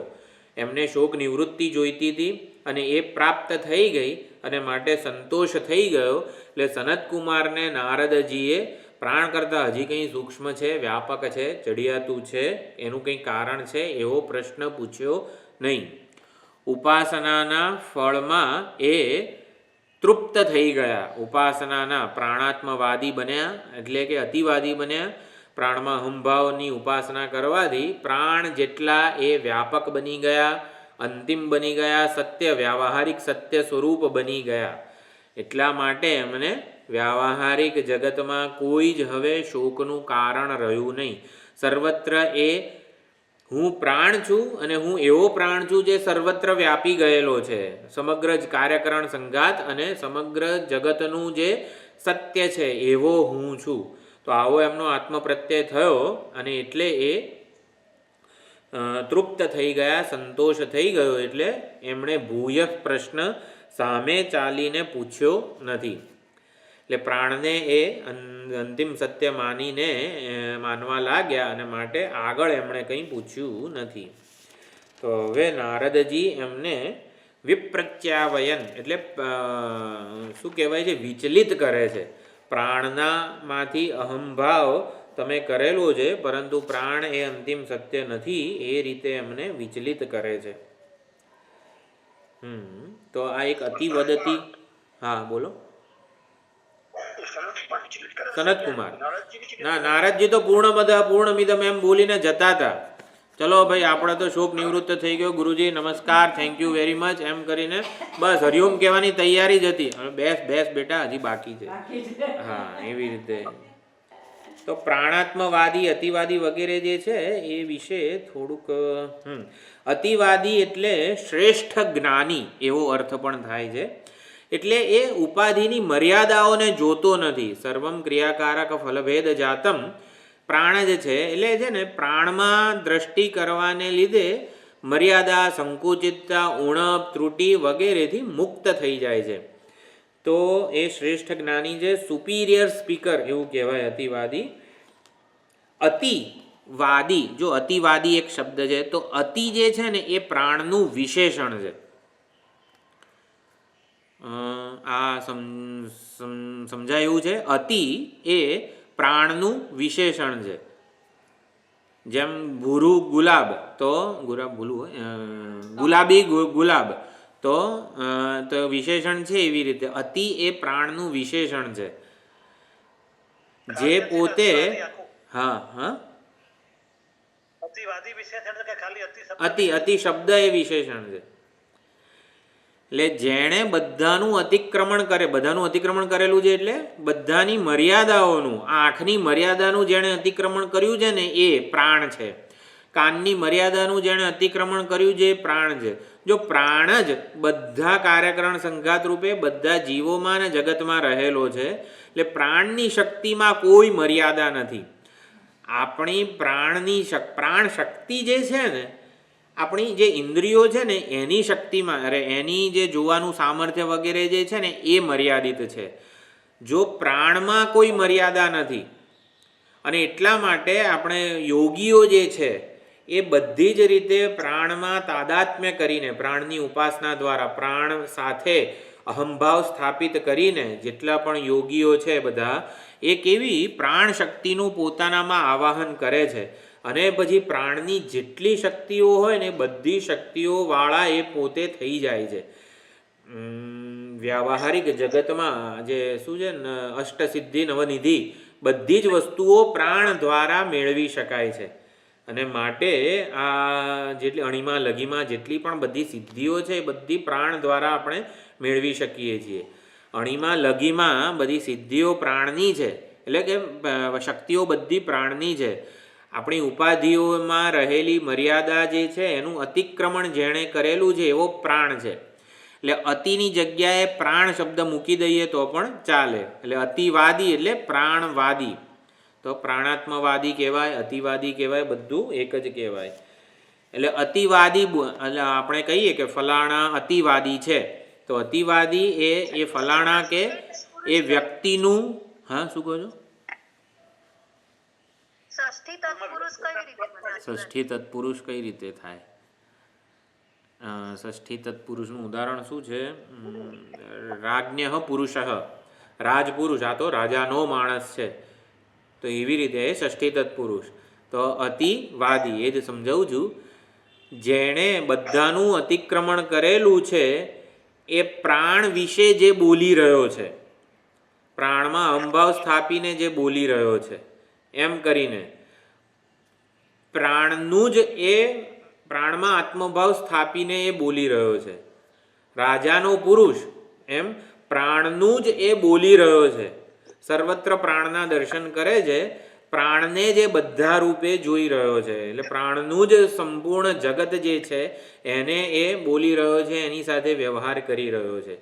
એમને શોક નિવૃત્તિ જોઈતી હતી અને એ પ્રાપ્ત થઈ ગઈ અને માટે સંતોષ થઈ ગયો. એટલે સનતકુમારને નારદજીએ પ્રાણ કરતાં હજી કંઈ સૂક્ષ્મ છે, વ્યાપક છે, ચડિયાતું છે, એનું કંઈ કારણ છે એવો પ્રશ્ન પૂછ્યો નહીં. ઉપાસનાના ફળમાં એ તૃપ્ત થઈ ગયા. ઉપાસનાના પ્રાણાત્મવાદી બન્યા એટલે કે અતિવાદી બન્યા. પ્રાણમાં અહંભાવની ઉપાસના કરવાથી પ્રાણ જેટલા એ વ્યાપક બની ગયા, અંતિમ બની ગયા, સત્ય વ્યાવહારિક સત્ય સ્વરૂપ બની ગયા. એટલા માટે એમને વ્યાવહારિક જગતમાં કોઈ જ હવે શોકનું કારણ રહ્યું નહીં. સર્વત્ર એ હું પ્રાણ છું અને હું એવો પ્રાણ છું જે સર્વત્ર વ્યાપી ગયેલો છે. સમગ્ર જ કાર્યકરણ સંઘાત અને સમગ્ર જગતનું જે સત્ય છે એવો હું છું. તો આવો એમનો આત્મપ્રત્યય થયો અને એટલે એ તૃપ્ત થઈ ગયા, સંતોષ થઈ ગયો. એટલે એમણે ભૂય પ્રશ્ન સામે ચાલીને પૂછ્યો નથી. એટલે પ્રાણને એ અંતિમ સત્ય માનવા લાગ્યા અને માટે આગળ એમણે કંઈ પૂછ્યું નથી. તો હવે નારદજી એમને વિપ્રત્યાવયન એટલે શું કહેવાય છે, વિચલિત કરે છે. પ્રાણનામાંથી અહંભાવ તમે કરેલો છે, પરંતુ પ્રાણ એ અંતિમ સત્ય નથી, એ રીતે એમને વિચલિત કરે છે. તો આ એક અતિવદતી. હા બોલો. સનતકુમાર ના, નારદજી તો પૂર્ણમદ પૂર્ણમિદમ એમ બોલીને જતા હતા. ચલો ભાઈ, આપણે તો શોક નિવૃત્ત થઈ ગયો, ગુરુજી નમસ્કાર, થેન્ક યુ વેરી મચ એમ કરીને બસ હરિઓમ કહેવાની તૈયારી જ હતી. બેસ બેટા, હજી બાકી છે. હા, એવી રીતે. તો પ્રાણાત્મવાદી અતિવાદી વગેરે જે છે એ વિશે થોડુંક. અતિવાદી એટલે શ્રેષ્ઠ જ્ઞાની એવો અર્થ પણ થાય છે. એટલે એ ઉપાધિની મર્યાદાઓને જોતો નથી. સર્વમ ક્રિયાકારક ફલભેદ જાતમ પ્રાણ જ છે. એટલે છે ને, પ્રાણમાં દ્રષ્ટિ કરવાને લીધે મર્યાદા, સંકુચિતતા, ઉણપ, ત્રુટિ વગેરેથી મુક્ત થઈ જાય છે. તો એ શ્રેષ્ઠ જ્ઞાની છે, સુપિરિયર સ્પીકર એવું કહેવાય અતિવાદી. અતિવાદી, જો અતિવાદી એક શબ્દ છે, તો અતિ જે છે ને એ પ્રાણનું વિશેષણ છે. આ સમજાય એવું છે. અતિ એ પ્રાણનું વિશેષણ છે. જેમ ભૂરું ગુલાબ, તો ગુલાબી ગુલાબ તો વિશેષણ છે. એવી રીતે અતિ એ પ્રાણનું વિશેષણ છે, જે પોતે અતિ શબ્દ એ વિશેષણ છે. એટલે જેણે બધાનું અતિક્રમણ કરેલું છે, એટલે બધાની મર્યાદાઓનું, આંખની મર્યાદાનું જેણે અતિક્રમણ કર્યું છે ને એ પ્રાણ છે. કાનની મર્યાદાનું જેણે અતિક્રમણ કર્યું છે એ પ્રાણ છે. જો પ્રાણ જ બધા કાર્યકરણ સંઘાત રૂપે બધા જીવોમાં અને જગતમાં રહેલો છે, એટલે પ્રાણની શક્તિમાં કોઈ મર્યાદા નથી. આપણી પ્રાણ શક્તિ જે છે ને, આપણી જે ઇન્દ્રિયો છે ને એની શક્તિમાં, એની જે જોવાનું સામર્થ્ય વગેરે જે છે ને એ મર્યાદિત છે. જો પ્રાણમાં કોઈ મર્યાદા નથી, અને એટલા માટે આપણે યોગીઓ જે છે એ બધી જ રીતે પ્રાણમાં તાદાત્મ્ય કરીને, પ્રાણની ઉપાસના દ્વારા પ્રાણ સાથે અહંભાવ સ્થાપિત કરીને જેટલા પણ યોગીઓ છે બધા એ કેવી પ્રાણ શક્તિનું પોતાનામાં આવાહન કરે છે. અને પછી પ્રાણની જેટલી શક્તિઓ હોય ને બધી શક્તિઓવાળા એ પોતે થઈ જાય છે. વ્યાવહારિક જગતમાં જે શું છે ને, અષ્ટસિદ્ધિ નવનિધિ બધી જ વસ્તુઓ પ્રાણ દ્વારા મેળવી શકાય છે. અને માટે આ જેટલી અણીમાં લઘીમાં જેટલી પણ બધી સિદ્ધિઓ છે એ બધી પ્રાણ દ્વારા આપણે મેળવી શકીએ છીએ. અણીમાં લઘીમાં બધી સિદ્ધિઓ પ્રાણની છે, એટલે કે શક્તિઓ બધી પ્રાણની છે. આપણી ઉપાધિઓમાં રહેલી મર્યાદા જે છે એનું અતિક્રમણ જેણે કરેલું છે એવો પ્રાણ છે. એટલે અતિની જગ્યાએ પ્રાણ શબ્દ મૂકી દઈએ તો પણ ચાલે. એટલે અતિવાદી એટલે પ્રાણવાદી. તો પ્રાણાત્મવાદી કહેવાય, અતિવાદી કહેવાય, બધું એક જ કહેવાય. એટલે અતિવાદી એટલે આપણે કહીએ કે ફલાણા અતિવાદી છે, તો અતિવાદી એ ફલાણા કે એ વ્યક્તિનું, હા શું કહો છો? ષષ્ઠી તત્પુરુષ કઈ રીતે બને? ષષ્ઠી તત્પુરુષ કઈ રીતે થાય? ષષ્ઠી તત્પુરુષનું ઉદાહરણ શું છે? રાજ્ઞ પુરુષ, રાજપુરુષ, આ તો રાજાનો માણસ છે, તો એવી રીતે ષષ્ઠી તત્પુરુષ. તો અતિવાદી એ જ સમજાવું છું. જેણે બધાનું અતિક્રમણ કરેલું છે એ પ્રાણ વિશે જે બોલી રહ્યો છે, પ્રાણમાં અહંભાવ સ્થાપીને જે બોલી રહ્યો છે, એમ કરીને પ્રાણનું જ એ પ્રાણમાં આત્મભાવ સ્થાપીને એ બોલી રહ્યો છે. રાજાનો પુરુષ એમ પ્રાણનું જ એ બોલી રહ્યો છે. સર્વત્ર પ્રાણના દર્શન કરે છે, પ્રાણને જે બધા રૂપે જોઈ રહ્યો છે. એટલે પ્રાણનું જ સંપૂર્ણ જગત જે છે એને એ બોલી રહ્યો છે, એની સાથે વ્યવહાર કરી રહ્યો છે.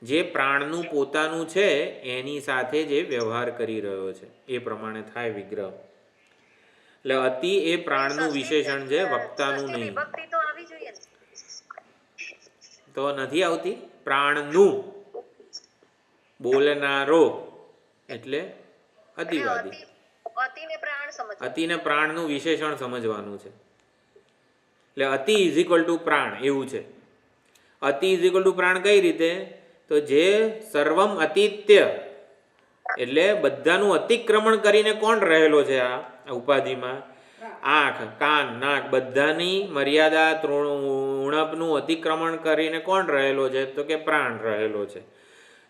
જે પ્રાણનું પોતાનું છે એની સાથે જે વ્યવહાર કરી રહ્યો છે એ પ્રમાણે થાય વિગ્રહ. એટલે અતિ એ પ્રાણનું વિશેષણ છે, વક્તાનું નહીં. વિભક્તિ તો આવી જોઈએ ને? તો નથી આવતી. પ્રાણનું બોલનારો એટલે અતિવાદી. અતિને પ્રાણ સમજ. અતિને પ્રાણનું વિશેષણ સમજવાનું છે. એટલે અતિ ઇઝ ઇક્વલ ટુ પ્રાણ એવું છે. અતિ ઇઝ ઇક્વલ ટુ પ્રાણ કઈ રીતે? તો જે સર્વમ અતિત્ય એટલે બધાનું અતિક્રમણ કરીને કોણ રહેલો છે આ ઉપાધિમાં? આંખ, કાન, નાક બધાની મર્યાદા ઉણપનું અતિક્રમણ કરીને કોણ રહેલો છે? તો કે પ્રાણ રહેલો છે.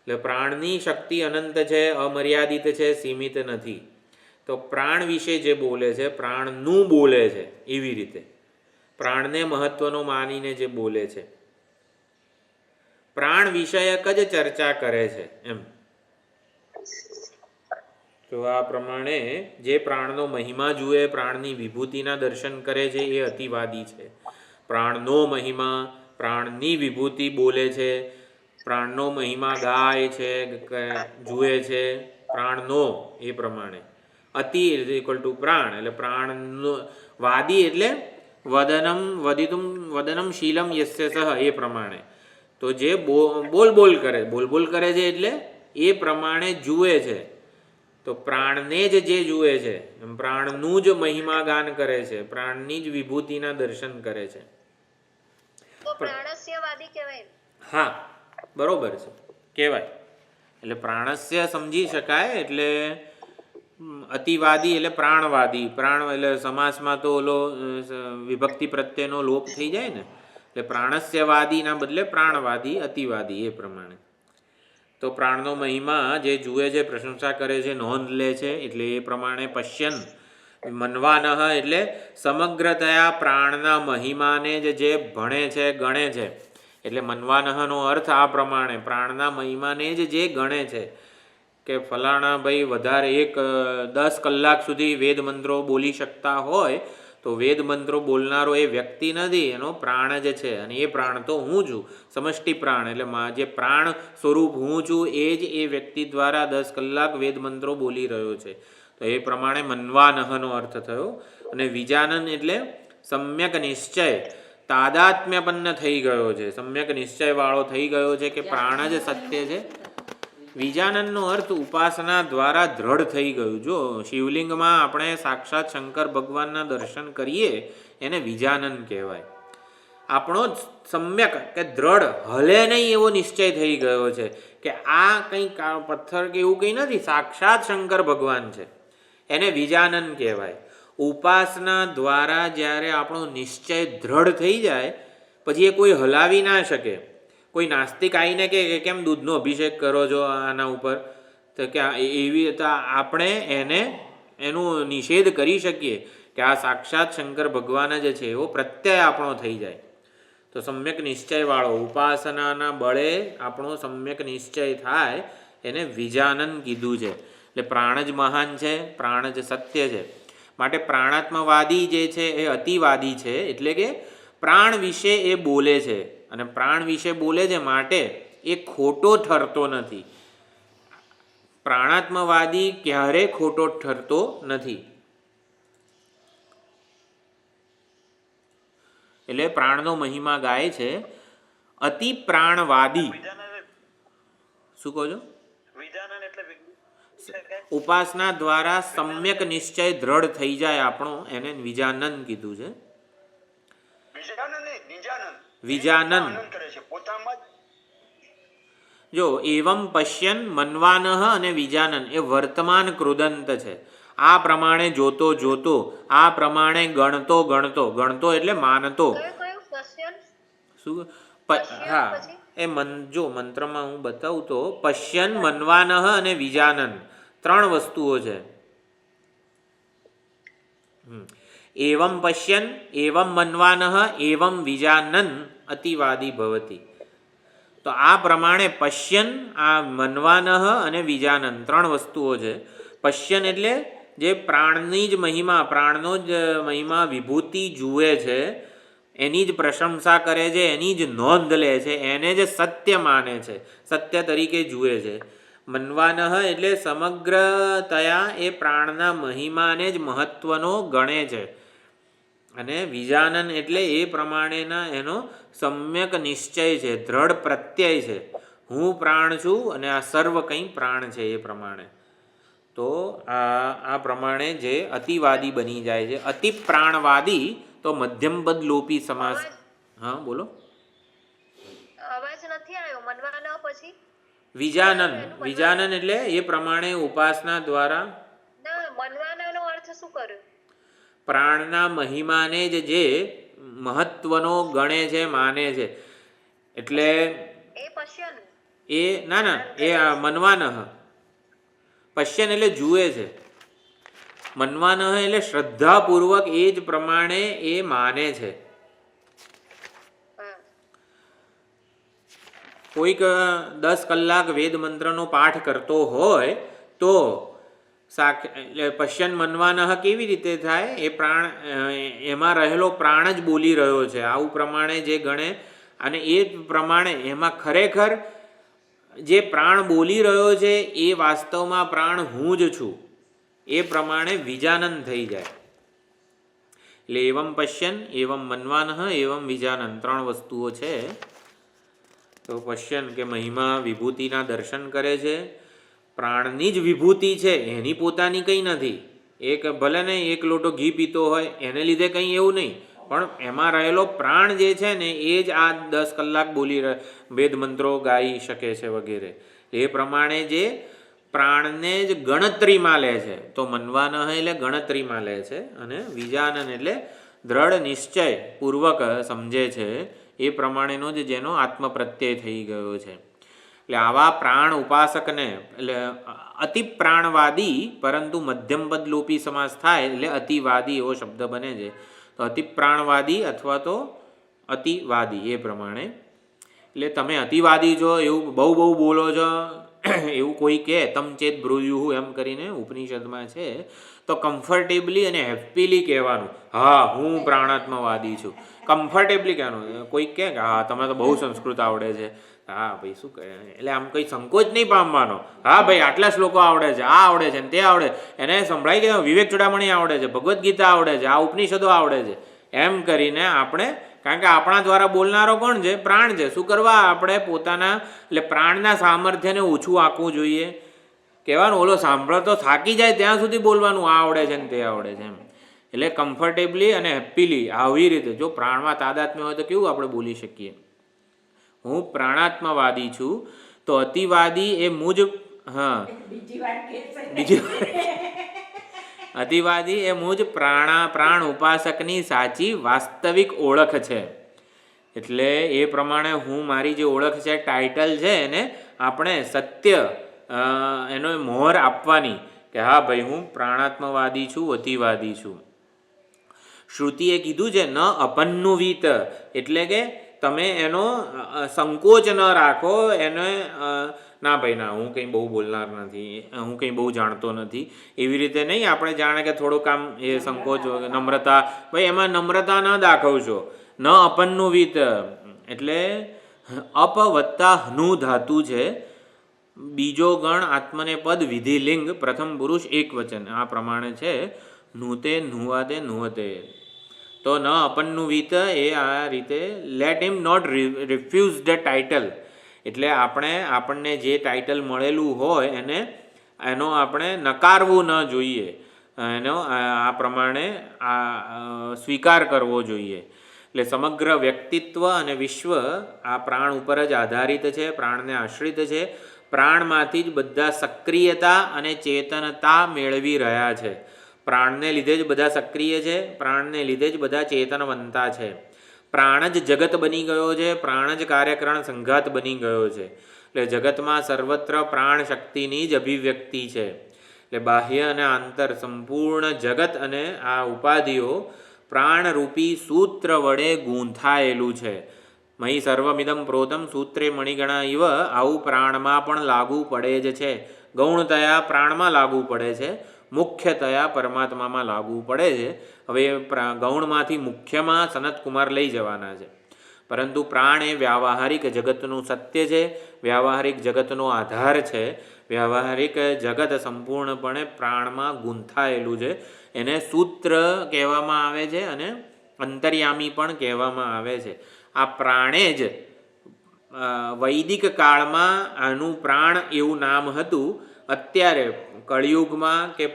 એટલે પ્રાણની શક્તિ અનંત છે, અમર્યાદિત છે, સીમિત નથી. તો પ્રાણ વિશે જે બોલે છે, પ્રાણનું બોલે છે, એવી રીતે પ્રાણને મહત્વનો માનીને જે બોલે છે, પ્રાણ વિષયક જ ચર્ચા કરે છે એમ. તો આ પ્રમાણે જે પ્રાણનો મહિમા જુએ, પ્રાણની વિભૂતિના દર્શન કરે છે એ અતિવાદી છે. પ્રાણનો મહિમા, પ્રાણની વિભૂતિ બોલે છે, પ્રાણનો મહિમા ગાય છે, જુએ છે, પ્રાણનો એ પ્રમાણે. અતિ ઇઝ ઇક્વલ ટુ પ્રાણ. એટલે પ્રાણનો વાદી એટલે વદનમ શીલમ યસ્ય સહ એ પ્રમાણે. તો જે બોલ કરે છે એટલે એ પ્રમાણે જુએ છે. તો પ્રાણને જ જે જુએ છે, પ્રાણનું જ મહિમા ગાન કરે છે, પ્રાણની જ વિભૂતિના દર્શન કરે છે. તો પ્રાણસ્યવાદી કહેવાય. હા બરોબર છે, કહેવાય. એટલે પ્રાણસ્ય સમજી શકાય. એટલે અતિવાદી એટલે પ્રાણવાદી. પ્રાણ એટલે સમાસમાં તો ઓલો વિભક્તિ પ્રત્યેનો લોપ થઈ જાય ને, એટલે પ્રાણસ્યવાદીના બદલે પ્રાણવાદી, અતિવાદી એ પ્રમાણે. તો પ્રાણનો મહિમા જે જુએ છે, પ્રશંસા કરે છે, નોંધ લે છે, એટલે એ પ્રમાણે પશ્યન મનવાનઃ એટલે સમગ્રતયા પ્રાણના મહિમાને જ જે ભણે છે, ગણે છે. એટલે મનવાનહનો અર્થ આ પ્રમાણે પ્રાણના મહિમાને જ જે ગણે છે કે ફલાણા ભાઈ વધારે 10 કલાક સુધી વેદ મંત્રો બોલી શકતા હોય તો વેદ મંત્રો બોલનારો એ વ્યક્તિ નથી, એનો પ્રાણ જ છે, અને એ પ્રાણ તો હું છું, સમષ્ટિ પ્રાણ. એટલે જે પ્રાણ સ્વરૂપ હું છું એ જ એ વ્યક્તિ દ્વારા 10 કલાક વેદ મંત્રો બોલી રહ્યો છે. તો એ પ્રમાણે મન્વાનહનો અર્થ થયો. અને વિજાનન એટલે સમ્યક નિશ્ચય, તાદાત્મ્યપન્ન થઈ ગયો છે, સમ્યક નિશ્ચયવાળો થઈ ગયો છે કે પ્રાણ જ સત્ય છે. વિજાનનનો અર્થ ઉપાસના દ્વારા દ્રઢ થઈ ગયું. જો શિવલિંગમાં આપણે સાક્ષાત શંકર ભગવાનના દર્શન કરીએ એને વિજાનન કહેવાય. આપણો સમ્યક કે દ્રઢ હલે નહીં એવો નિશ્ચય થઈ ગયો છે કે આ કંઈ પથ્થર કે એવું કંઈ નથી, સાક્ષાત શંકર ભગવાન છે, એને વિજાનન કહેવાય. ઉપાસના દ્વારા જ્યારે આપણો નિશ્ચય દ્રઢ થઈ જાય પછી એ કોઈ હલાવી ના શકે. કોઈ નાસ્તિક આવીને કે કેમ દૂધનો અભિષેક કરો છો આના ઉપર, તો કે એવી આપણે એનું નિષેધ કરી શકીએ કે આ સાક્ષાત શંકર ભગવાન જ છે એવો પ્રત્યય આપણો થઈ જાય. તો સમ્યક નિશ્ચયવાળો ઉપાસનાના બળે આપણો સમ્યક નિશ્ચય થાય એને વિજાનન કીધું છે. એટલે પ્રાણ જ મહાન છે, પ્રાણ જ સત્ય છે. માટે પ્રાણાત્મવાદી જે છે એ અતિવાદી છે, એટલે કે પ્રાણ વિશે એ બોલે છે, અને પ્રાણ વિશે બોલે છે માટે એ ખોટો ઠરતો નથી. પ્રાણાત્મવાદી ક્યારે ખોટો ઠરતો નથી. એટલે પ્રાણનો મહિમા ગાય છે અતિ પ્રાણવાદી. શું કહો છો? વિજાનન એટલે ઉપાસના દ્વારા સમ્યક નિશ્ચય દ્રઢ થઈ જાય આપણો, એને વિજાનન કીધું છે. વિજાનન કરે છે પોતામાં જો એવમ પશ્યન મન્વાનઃ અને વિજાનન એ વર્તમાન કૃદંત છે. આ પ્રમાણે જોતો જોતો, આ પ્રમાણે ગણતો ગણતો, ગણતો એટલે માનતો. શું? હા, એ જો મંત્રમાં હું બતાવું તો પશ્યન, મન્વાનઃ અને વિજાનન 3 વસ્તુઓ છે. એવમ પશ્યન, એવમ મન્વાનઃ, એવમ વિજાનન અતિવાદી ભવતી. તો આ પ્રમાણે પશ્યન, આ મન્વાનઃ અને વિજાનન 3 વસ્તુઓ છે. પશ્યન એટલે જે પ્રાણની જ મહિમા, પ્રાણનો જ મહિમા વિભૂતિ જુએ છે, એની જ પ્રશંસા કરે છે, એની જ નોંધ લે છે, એને જ સત્ય માને છે, સત્ય તરીકે જુએ છે. મન્વાનઃ એટલે સમગ્રતયા એ પ્રાણના મહિમાને જ મહત્વનો ગણે છે. અને વિજાનન એટલે એ પ્રમાણેના એનો સમ્યક નિશ્ચય છે, દ્રઢ પ્રત્યય છે. હું પ્રાણ છું અને આ સર્વ કંઈ પ્રાણ છે એ પ્રમાણે. તો આ પ્રમાણે જે અતિવાદી બની જાય છે. અતિ પ્રાણવાદી તો મધ્યમ પદ લોપી સમાસ. હા બોલો. અવાજ નથી આવ્યો. મનવાના પછી વિજાનન, વિજાનન એટલે એ પ્રમાણે ઉપાસના દ્વારા ના, મનવાનાનો અર્થ શું કર્યો? પ્રાણના મહિમાને જ જે મહત્વનો ગણે છે, માને છે. એટલે એ પશ્યન એ ના એ મન્વાનઃ. પશ્યન એટલે જુએ છે, મન્વાનઃ એટલે શ્રદ્ધાપૂર્વક એ જ પ્રમાણે એ માને છે. કોઈક 10 કલાક વેદ મંત્રનો પાઠ કરતો હોય તો એટલે પશ્યન મન્વાનઃ કેવી રીતે થાય? એ પ્રાણ, એમાં રહેલો પ્રાણ જ બોલી રહ્યો છે આવું પ્રમાણે જે ગણે, અને એ પ્રમાણે એમાં ખરેખર જે પ્રાણ બોલી રહ્યો છે એ વાસ્તવમાં પ્રાણ હું જ છું, એ પ્રમાણે વિજાનન થઈ જાય. એટલે એવમ પશ્યન, એવમ મન્વાનઃ, એવમ વિજાનન 3 વસ્તુઓ છે. તો પશ્યન કે મહિમા વિભૂતિના દર્શન કરે છે. પ્રાણની જ વિભૂતિ છે, એની પોતાની કંઈ નથી. એક ભલે ને 1 લોટો ઘી પીતો હોય એને લીધે કંઈ એવું નહીં, પણ એમાં રહેલો પ્રાણ જે છે ને એ જ આ 10 કલાક બોલી વેદ મંત્રો ગાઈ શકે છે વગેરે. એ પ્રમાણે જે પ્રાણને જ ગણતરીમાં લે છે, તો મન્વાનઃ એટલે ગણતરીમાં લે છે, અને વિજાનન એટલે દ્રઢ નિશ્ચય પૂર્વક સમજે છે. એ પ્રમાણેનો જ જેનો આત્મ પ્રત્યય થઈ ગયો છે. એટલે આવા પ્રાણ ઉપાસકને, એટલે અતિ પ્રાણવાદી પરંતુ મધ્યમ પદ લોપી સમાસ થાય એટલે અતિવાદી એવો શબ્દ બને છે. તો અતિ પ્રાણવાદી અથવા તો અતિવાદી એ પ્રમાણે. એટલે તમે અતિવાદી છો, એવું બહુ બોલો છો, એવું કોઈ કહે તમ ચેત બ્રુયુહુ એમ કરીને ઉપનિષદમાં છે, તો કમ્ફર્ટેબલી અને હેપીલી કહેવાનું, હા હું પ્રાણાત્મવાદી છું. કમ્ફર્ટેબલી કહેવાનું. કોઈ કહે કે હા તમે તો બહુ સંસ્કૃત આવડે છે, હા ભાઈ શું કહે, એટલે આમ કંઈ સંકોચ નહીં પામવાનો. હા ભાઈ આટલા શ્લોકો આવડે છે, આ આવડે છે ને તે આવડે, એને સંભળાઈ ગયા વિવેક ચૂડામણી આવડે છે, ભગવદ્ ગીતા આવડે છે, આ ઉપનિષદો આવડે છે, એમ કરીને આપણે, કારણ કે આપણા દ્વારા બોલનારો કોણ છે? પ્રાણ છે. શું કરવા? આપણે પોતાના એટલે પ્રાણના સામર્થ્યને ઓછું આંકવું જોઈએ. કહેવાનું ઓલો સાંભળતો થાકી જાય ત્યાં સુધી બોલવાનું આ આવડે છે ને તે આવડે છે એમ. એટલે કમ્ફર્ટેબલી અને હેપીલી આવી રીતે જો પ્રાણમાં તાદાત્મ્ય હોય તો કેવું આપણે બોલી શકીએ? હું પ્રાણાત્મવાદી છું. તો અતિવાદી એ મુજ બીજી અતિવાદી એ મુજ પ્રાણ ઉપાસકની સાચી વાસ્તવિક ઓળખ છે. એટલે એ પ્રમાણે હું મારી જે ઓળખ છે, ટાઇટલ છે, એને આપણે સત્ય એનો મોહર આપવાની કે હા ભાઈ હું પ્રાણાત્મવાદી છું, અતિવાદી છું. શ્રુતિએ કીધું છે ન અપન્નુવીત, એટલે કે તમે એનો સંકોચ ન રાખો, એને ના ભાઈ ના હું કંઈ બહુ બોલનાર નથી, હું કંઈ બહુ જાણતો નથી, એવી રીતે નહીં. આપણે જાણે કે થોડુંક આમ એ સંકોચ, નમ્રતા, ભાઈ એમાં નમ્રતા ન દાખવશો. ન અપન્નુવીત એટલે અપ વત્તા હનુ ધાતુ છે, બીજો ગણ આત્મને પદ વિધિલિંગ, પ્રથમ પુરુષ એક વચન, આ પ્રમાણે છે. નુતે નુવાદે નુવતે. તો ન અપન્નુવીત એ આ રીતે let him not refuse the title. એટલે આપણને જે ટાઇટલ મળેલું હોય એનો આપણે નકારવું ન જોઈએ, એનો આ પ્રમાણે સ્વીકાર કરવો જોઈએ. એટલે સમગ્ર વ્યક્તિત્વ અને વિશ્વ આ પ્રાણ ઉપર જ આધારિત છે, પ્રાણને આશ્રિત છે. પ્રાણમાંથી જ બધા સક્રિયતા અને ચેતનતા મેળવી રહ્યા છે. પ્રાણને લીધે જ બધા સક્રિય છે, પ્રાણને લીધે જ બધા ચેતનવંતા છે. પ્રાણ જ જગત બની ગયો છે, પ્રાણ જ કાર્યકરણ સંઘાત બની ગયો છે. એટલે જગતમાં સર્વત્ર પ્રાણ શક્તિની જ અભિવ્યક્તિ છે. એટલે બાહ્ય અને આંતર સંપૂર્ણ જગત અને આ ઉપાધિઓ પ્રાણરૂપી સૂત્ર વડે ગૂંથાયેલું છે. મહી સર્વમિદમ પ્રોતમ સૂત્રે મણિગણા ઇવ, આવું પ્રાણમાં પણ લાગુ પડે જ છે. ગૌણતયા પ્રાણમાં લાગુ પડે છે, મુખ્યતયા પરમાત્મામાં લાગુ પડે છે. હવે ગૌણમાંથી મુખ્યમાં સનતકુમાર લઈ જવાના છે. પરંતુ પ્રાણ એ વ્યાવહારિક જગતનું સત્ય છે, વ્યાવહારિક જગતનો આધાર છે. વ્યાવહારિક જગત સંપૂર્ણપણે પ્રાણમાં ગૂંથાયેલું છે. એને સૂત્ર કહેવામાં આવે છે અને અંતર્યામી પણ કહેવામાં આવે છે. આ પ્રાણે જ વૈદિક કાળમાં આનું પ્રાણ એવું નામ હતું. અત્યારે કળિયુગમાં કે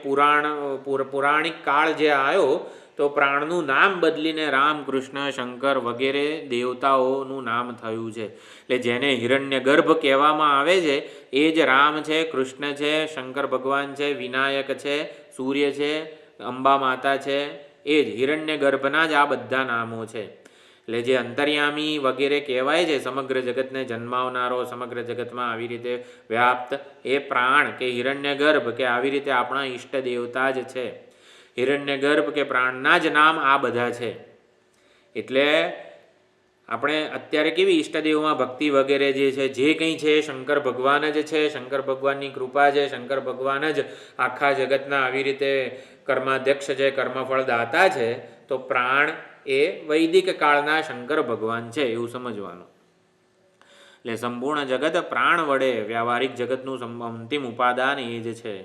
પુરાણિક કાળ જે આવ્યો તો પ્રાણનું નામ બદલીને રામ, કૃષ્ણ, શંકર વગેરે દેવતાઓનું નામ થયું છે. એટલે જેને હિરણ્યગર્ભ કહેવામાં આવે છે એ જ રામ છે, કૃષ્ણ છે, શંકર ભગવાન છે, વિનાયક છે, સૂર્ય છે, અંબા માતા છે. એ જ હિરણ્યગર્ભના જ આ બધા નામો છે. એટલે જે અંતર્યામી વગેરે કહેવાય છે, સમગ્ર જગતને જન્માવનારો, સમગ્ર જગતમાં આવી રીતે વ્યાપ્ત, એ પ્રાણ કે હિરણ્યગર્ભ કે આવી રીતે આપણા ઈષ્ટ દેવતા જ છે. હિરણ્યગર્ભ કે પ્રાણના જ નામ આ બધા છે. એટલે આપણે અત્યારે કેવી ઈષ્ટદેવમાં ભક્તિ વગેરે જે છે, જે કંઈ છે શંકર ભગવાન જ છે, શંકર ભગવાનની કૃપા છે, શંકર ભગવાન જ આખા જગતના આવી રીતે કર્માધ્યક્ષ છે, કર્મફળ દાતા છે. તો પ્રાણ એ વૈદિક કાળના શંકર ભગવાન છે એવું સમજવાનું. એટલે સંપૂર્ણ જગત પ્રાણ વડે, વ્યાવહારિક જગતનું અંતિમ ઉપાદાન એ જ છે.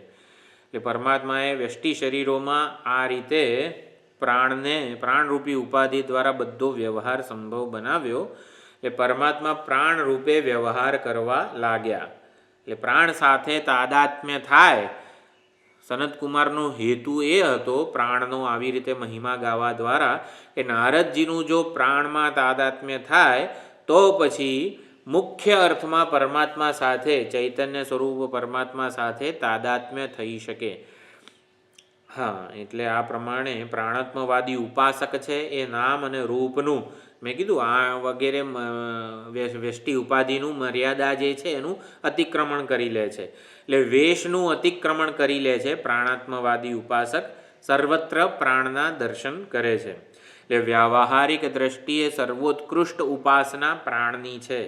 એટલે પરમાત્માએ વ્યષ્ટિ શરીરોમાં આ રીતે પ્રાણરૂપી ઉપાધિ દ્વારા બધો વ્યવહાર સંભવ બનાવ્યો. એટલે પરમાત્મા પ્રાણ રૂપે વ્યવહાર કરવા લાગ્યા. એટલે પ્રાણ સાથે તાદાત્મ્ય થાય. સનતકુમારનો હેતુ એ હતો પ્રાણનો આવી રીતે મહિમા ગાવા દ્વારા કે નારદજીનું જો પ્રાણમાં તાદાત્મ્ય થાય તો પછી મુખ્ય અર્થમાં પરમાત્મા સાથે, ચૈતન્ય સ્વરૂપ પરમાત્મા સાથે તાદાત્મ્ય થઈ શકે. હા, એટલે આ પ્રમાણે પ્રાણાત્મવાદી ઉપાસક છે એ નામ અને રૂપનું, મેં કીધું આ વગેરે વ્યષ્ટિ ઉપાધિનું મર્યાદા જે છે એનું અતિક્રમણ કરી લે છે. એટલે વેશનું અતિક્રમણ કરી લે છે પ્રાણાત્મવાદી ઉપાસક. સર્વત્ર પ્રાણના દર્શન કરે છે. એટલે વ્યાવહારિક દ્રષ્ટિએ સર્વોત્કૃષ્ટ ઉપાસના પ્રાણની છે.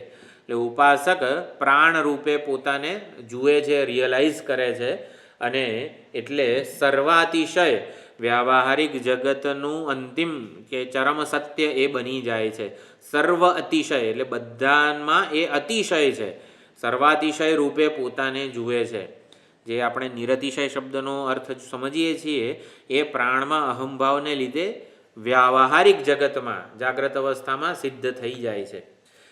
એટલે ઉપાસક પ્રાણ રૂપે પોતાને જુએ છે, રિયલાઇઝ કરે છે, અને એટલે સર્વાતિશય વ્યાવહારિક જગતનું અંતિમ કે ચરમ સત્ય એ બની જાય છે. સર્વ અતિશય એટલે બધામાં એ અતિશય છે, સર્વાતિશય રૂપે પોતાને જુએ છે. જે આપણે નિરતિશય શબ્દનો અર્થ સમજીએ છીએ એ પ્રાણમાં અહંભાવને લીધે વ્યાવહારિક જગતમાં જાગ્રત અવસ્થામાં સિદ્ધ થઈ જાય છે.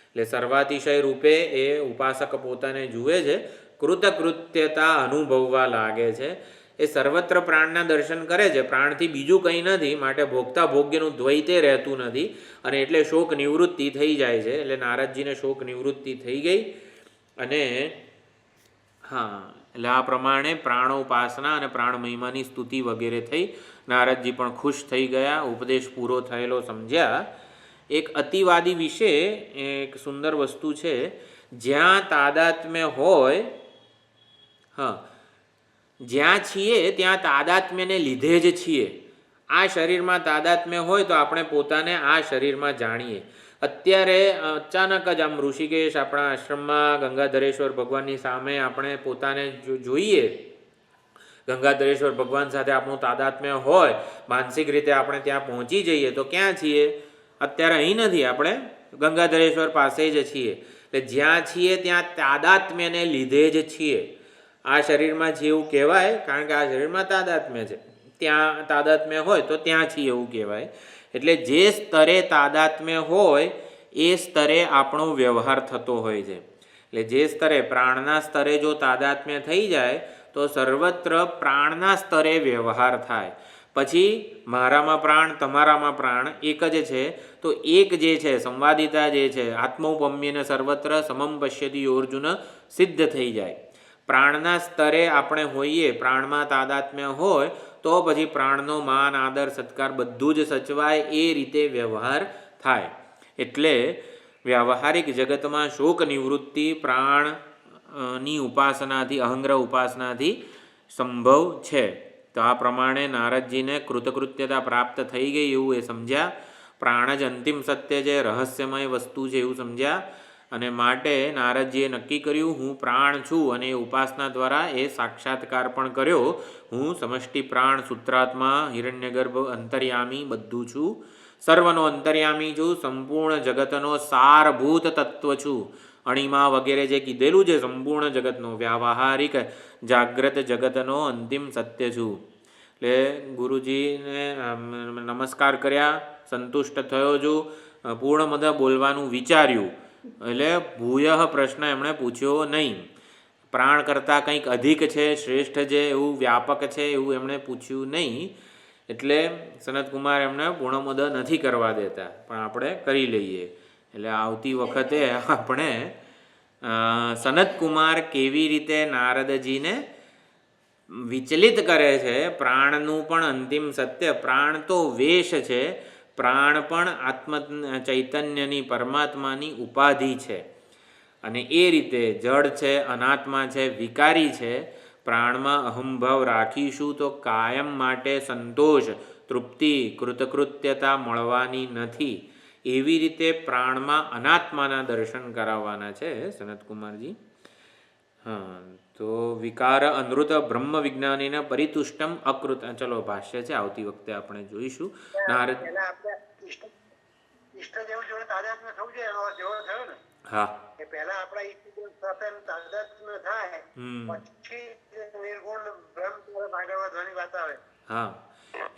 એટલે સર્વાતિશય રૂપે એ ઉપાસક પોતાને જુએ છે, કૃતકૃત્યતા અનુભવવા લાગે છે. એ સર્વત્ર પ્રાણના દર્શન કરે છે, પ્રાણથી બીજું કંઈ નથી, માટે ભોગતા ભોગ્યનું દ્વૈતે રહેતું નથી, અને એટલે શોક નિવૃત્તિ થઈ જાય છે. એટલે નારદજીને શોક નિવૃત્તિ થઈ ગઈ. અને એટલે આ પ્રમાણે પ્રાણોપાસના અને પ્રાણ મહિમાની સ્તુતિ વગેરે થઈ. નારદજી પણ ખુશ થઈ ગયા, ઉપદેશ પૂરો થયેલો સમજ્યા. એક અતિવાદી વિશે એક સુંદર વસ્તુ છે, જ્યાં તાદાત્મ્ય હોય, જ્યાં છીએ ત્યાં તાદાત્મ્યને લીધે જ છીએ. આ શરીરમાં તાદાત્મ્ય હોય તો આપણે પોતાને આ શરીરમાં જાણીએ. અત્યારે અચાનક જ આમ ઋષિકેશ આપણા આશ્રમમાં ગંગાધરેશ્વર ભગવાનની સામે આપણે પોતાને જોઈએ, ગંગાધરેશ્વર ભગવાન સાથે આપણું તાદાત્મ્ય હોય, માનસિક રીતે આપણે ત્યાં પહોંચી જઈએ તો ક્યાં છીએ? અત્યારે અહીં નથી, આપણે ગંગાધરેશ્વર પાસે જ છીએ. એટલે જ્યાં છીએ ત્યાં તાદાત્મ્યને લીધે જ છીએ. આ શરીરમાં છીએ એવું કહેવાય, કારણ કે આ શરીરમાં તાદાત્મ્ય છે. ત્યાં તાદાત્મ્ય હોય તો ત્યાં છીએ એવું કહેવાય. એટલે જે સ્તરે તાદાત્મ્ય હોય એ સ્તરે આપણો વ્યવહાર થતો હોય છે. એટલે જે સ્તરે પ્રાણના સ્તરે જો તાદાત્મ્ય થઈ જાય તો સર્વત્ર પ્રાણના સ્તરે વ્યવહાર થાય. પછી મારામાં પ્રાણ, તમારામાં પ્રાણ એક જ છે, તો એક જે છે સંવાદિતા જે છે, આત્મૌપમ્યને સર્વત્ર સમમ પશ્યતિ અર્જુન સિદ્ધ થઈ જાય. પ્રાણના સ્તરે આપણે હોઈએ, પ્રાણમાં તાદાત્મ્ય હોય તો પછી પ્રાણનો માન, આદર, સત્કાર બધું જ સચવાય, એ રીતે વ્યવહાર થાય. એટલે વ્યાવહારિક જગતમાં શોક નિવૃત્તિ પ્રાણની ઉપાસનાથી, અહંગ્રહ ઉપાસનાથી સંભવ છે. તો આ પ્રમાણે નારદજીને કૃતકૃત્યતા પ્રાપ્ત થઈ ગઈ એવું એ સમજ્યા. પ્રાણ જ અંતિમ સત્ય છે, રહસ્યમય વસ્તુ છે એવું સમજ્યા. અને માટે નારદજીએ નક્કી કર્યું, હું પ્રાણ છું, અને એ ઉપાસના દ્વારા એ સાક્ષાત્કાર પણ કર્યો. હું સમષ્ટિ પ્રાણ, સૂત્રાત્મા, હિરણ્યગર્ભ, અંતર્યામી બધું છું, સર્વનો અંતર્યામી છું, સંપૂર્ણ જગતનો સારભૂત તત્વ છું. અણિમા વગેરે જે કીધેલું છે સંપૂર્ણ જગતનો, વ્યાવહારિક જાગ્રત જગતનો અંતિમ સત્ય છું. એટલે ગુરુજીને નમસ્કાર કર્યા, સંતુષ્ટ થયો છું, પૂર્ણમદ બોલવાનું વિચાર્યું. એટલે ભૂયઃ પ્રશ્ન એમણે પૂછ્યો નહીં. પ્રાણ કરતાં કંઈક અધિક છે, શ્રેષ્ઠ છે, એવું વ્યાપક છે એવું એમણે પૂછ્યું નહીં. એટલે સનતકુમાર એમને પૂર્ણમદ નથી કરવા દેતા, પણ આપણે કરી લઈએ. એટલે આવતી વખતે આપણે સનતકુમાર કેવી રીતે નારદજીને વિચલિત કરે છે. પ્રાણનું પણ અંતિમ સત્ય, પ્રાણ તો વેશ છે, પ્રાણ પણ આત્મ ચૈતન્યની, પરમાત્માની ઉપાધિ છે, અને એ રીતે જડ છે, અનાત્મા છે, વિકારી છે. પ્રાણમાં અહંભાવ રાખીશું તો કાયમ માટે સંતોષ, તૃપ્તિ, કૃતકૃત્યતા મળવાની નથી. એવી રીતે પ્રાણમાં અનાત્માના દર્શન કરાવવાના છે સનતકુમારજી. તો વિકાર અનૃત બ્રહ્મ વિજ્ઞાનીને પરિતુષ્ટમ અકૃત. ચલો ભાષ્ય છે, આવતી વખતે આપણે જોઈશું. નારદ ઈષ્ટદેવ જોડે તાદાત્મ્ય થવું જોઈએ, એનો અર્થ એવો થયો ને કે પહેલા આપણા ઈષ્ટદેવ સાથે તાદાત્મ્ય થાય, પછી નિર્ગુણ બ્રહ્મ તરફ આગળ વધવાની વાત આવે.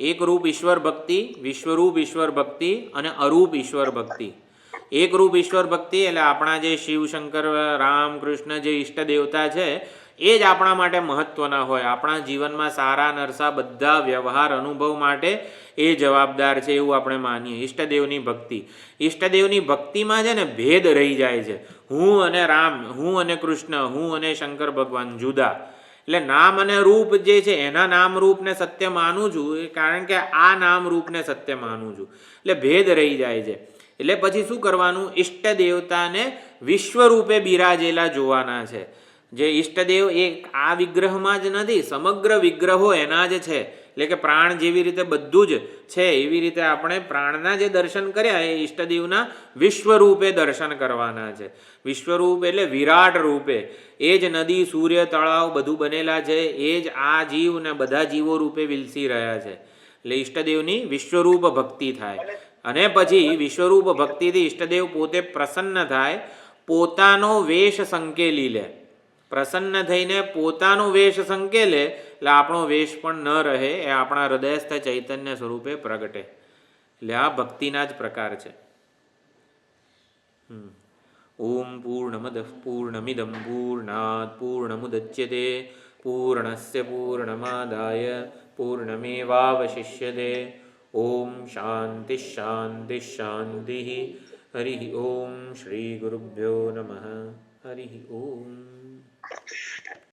એક રૂપ ઈશ્વર ભક્તિ, વિશ્વરૂપ ઈશ્વર ભક્તિ અને અરૂપ ઈશ્વર ભક્તિ. એક રૂપ ઈશ્વર ભક્તિ એટલે આપણા જે શિવ, શંકર, રામ, કૃષ્ણ જે ઈષ્ટ દેવતા છે એ જ આપણા માટે મહત્વના હોય. આપણા જીવનમાં સારા નરસા બધા વ્યવહાર અનુભવ માટે એ જવાબદાર છે એવું આપણે માનીએ. ઈષ્ટદેવની ભક્તિ, ઈષ્ટદેવની ભક્તિમાં છે ને ભેદ રહી જાય છે. હું અને રામ, હું અને કૃષ્ણ, હું અને શંકર ભગવાન જુદા. એટલે નામ અને રૂપ જે છે એના નામ રૂપને સત્ય માનું છું, કારણ કે આ નામ રૂપને સત્ય માનું છું. એટલે ભેદ રહી જાય છે. એટલે પછી શું કરવાનું? ઈષ્ટ દેવતાને વિશ્વરૂપે બિરાજેલા જોવાના છે. જે ઈષ્ટદેવ એ આ વિગ્રહમાં જ નથી, સમગ્ર વિગ્રહો એના જ છે. એટલે કે પ્રાણ જેવી રીતે બધું જ છે એવી રીતે આપણે પ્રાણના જે દર્શન કર્યા એ ઈષ્ટદેવના વિશ્વરૂપે દર્શન કરવાના છે. વિશ્વરૂપ એટલે વિરાટ રૂપે. એ જ નદી, સૂર્ય, તળાવ બધું બનેલા છે, એ જ આ જીવ ને બધા જીવો રૂપે વિલસી રહ્યા છે. એટલે ઈષ્ટદેવની વિશ્વરૂપ ભક્તિ થાય. અને પછી વિશ્વરૂપ ભક્તિથી ઈષ્ટદેવ પોતે પ્રસન્ન થાય, પોતાનો વેશ સંકેલી લે. પ્રસન્ન થઈને પોતાનો વેશ સંકેલે એટલે આપણો વેશ પણ ન રહે, એ આપણા હૃદયસ્થ ચૈતન્ય સ્વરૂપે પ્રગટે. એટલે આ ભક્તિના જ પ્રકાર છે. ઓમ પૂર્ણમદ પૂર્ણમિદમ પૂર્ણાત પૂર્ણમુદચ્યતે પૂર્ણસ્ય પૂર્ણમાદાય પૂર્ણમેવાવશિષ્યતે. ઓમ શાંતિ શાંતિ શાંતિ. હરિ ઓમ. શ્રી ગુરુભ્યો નમઃ. હરિ ઓમ.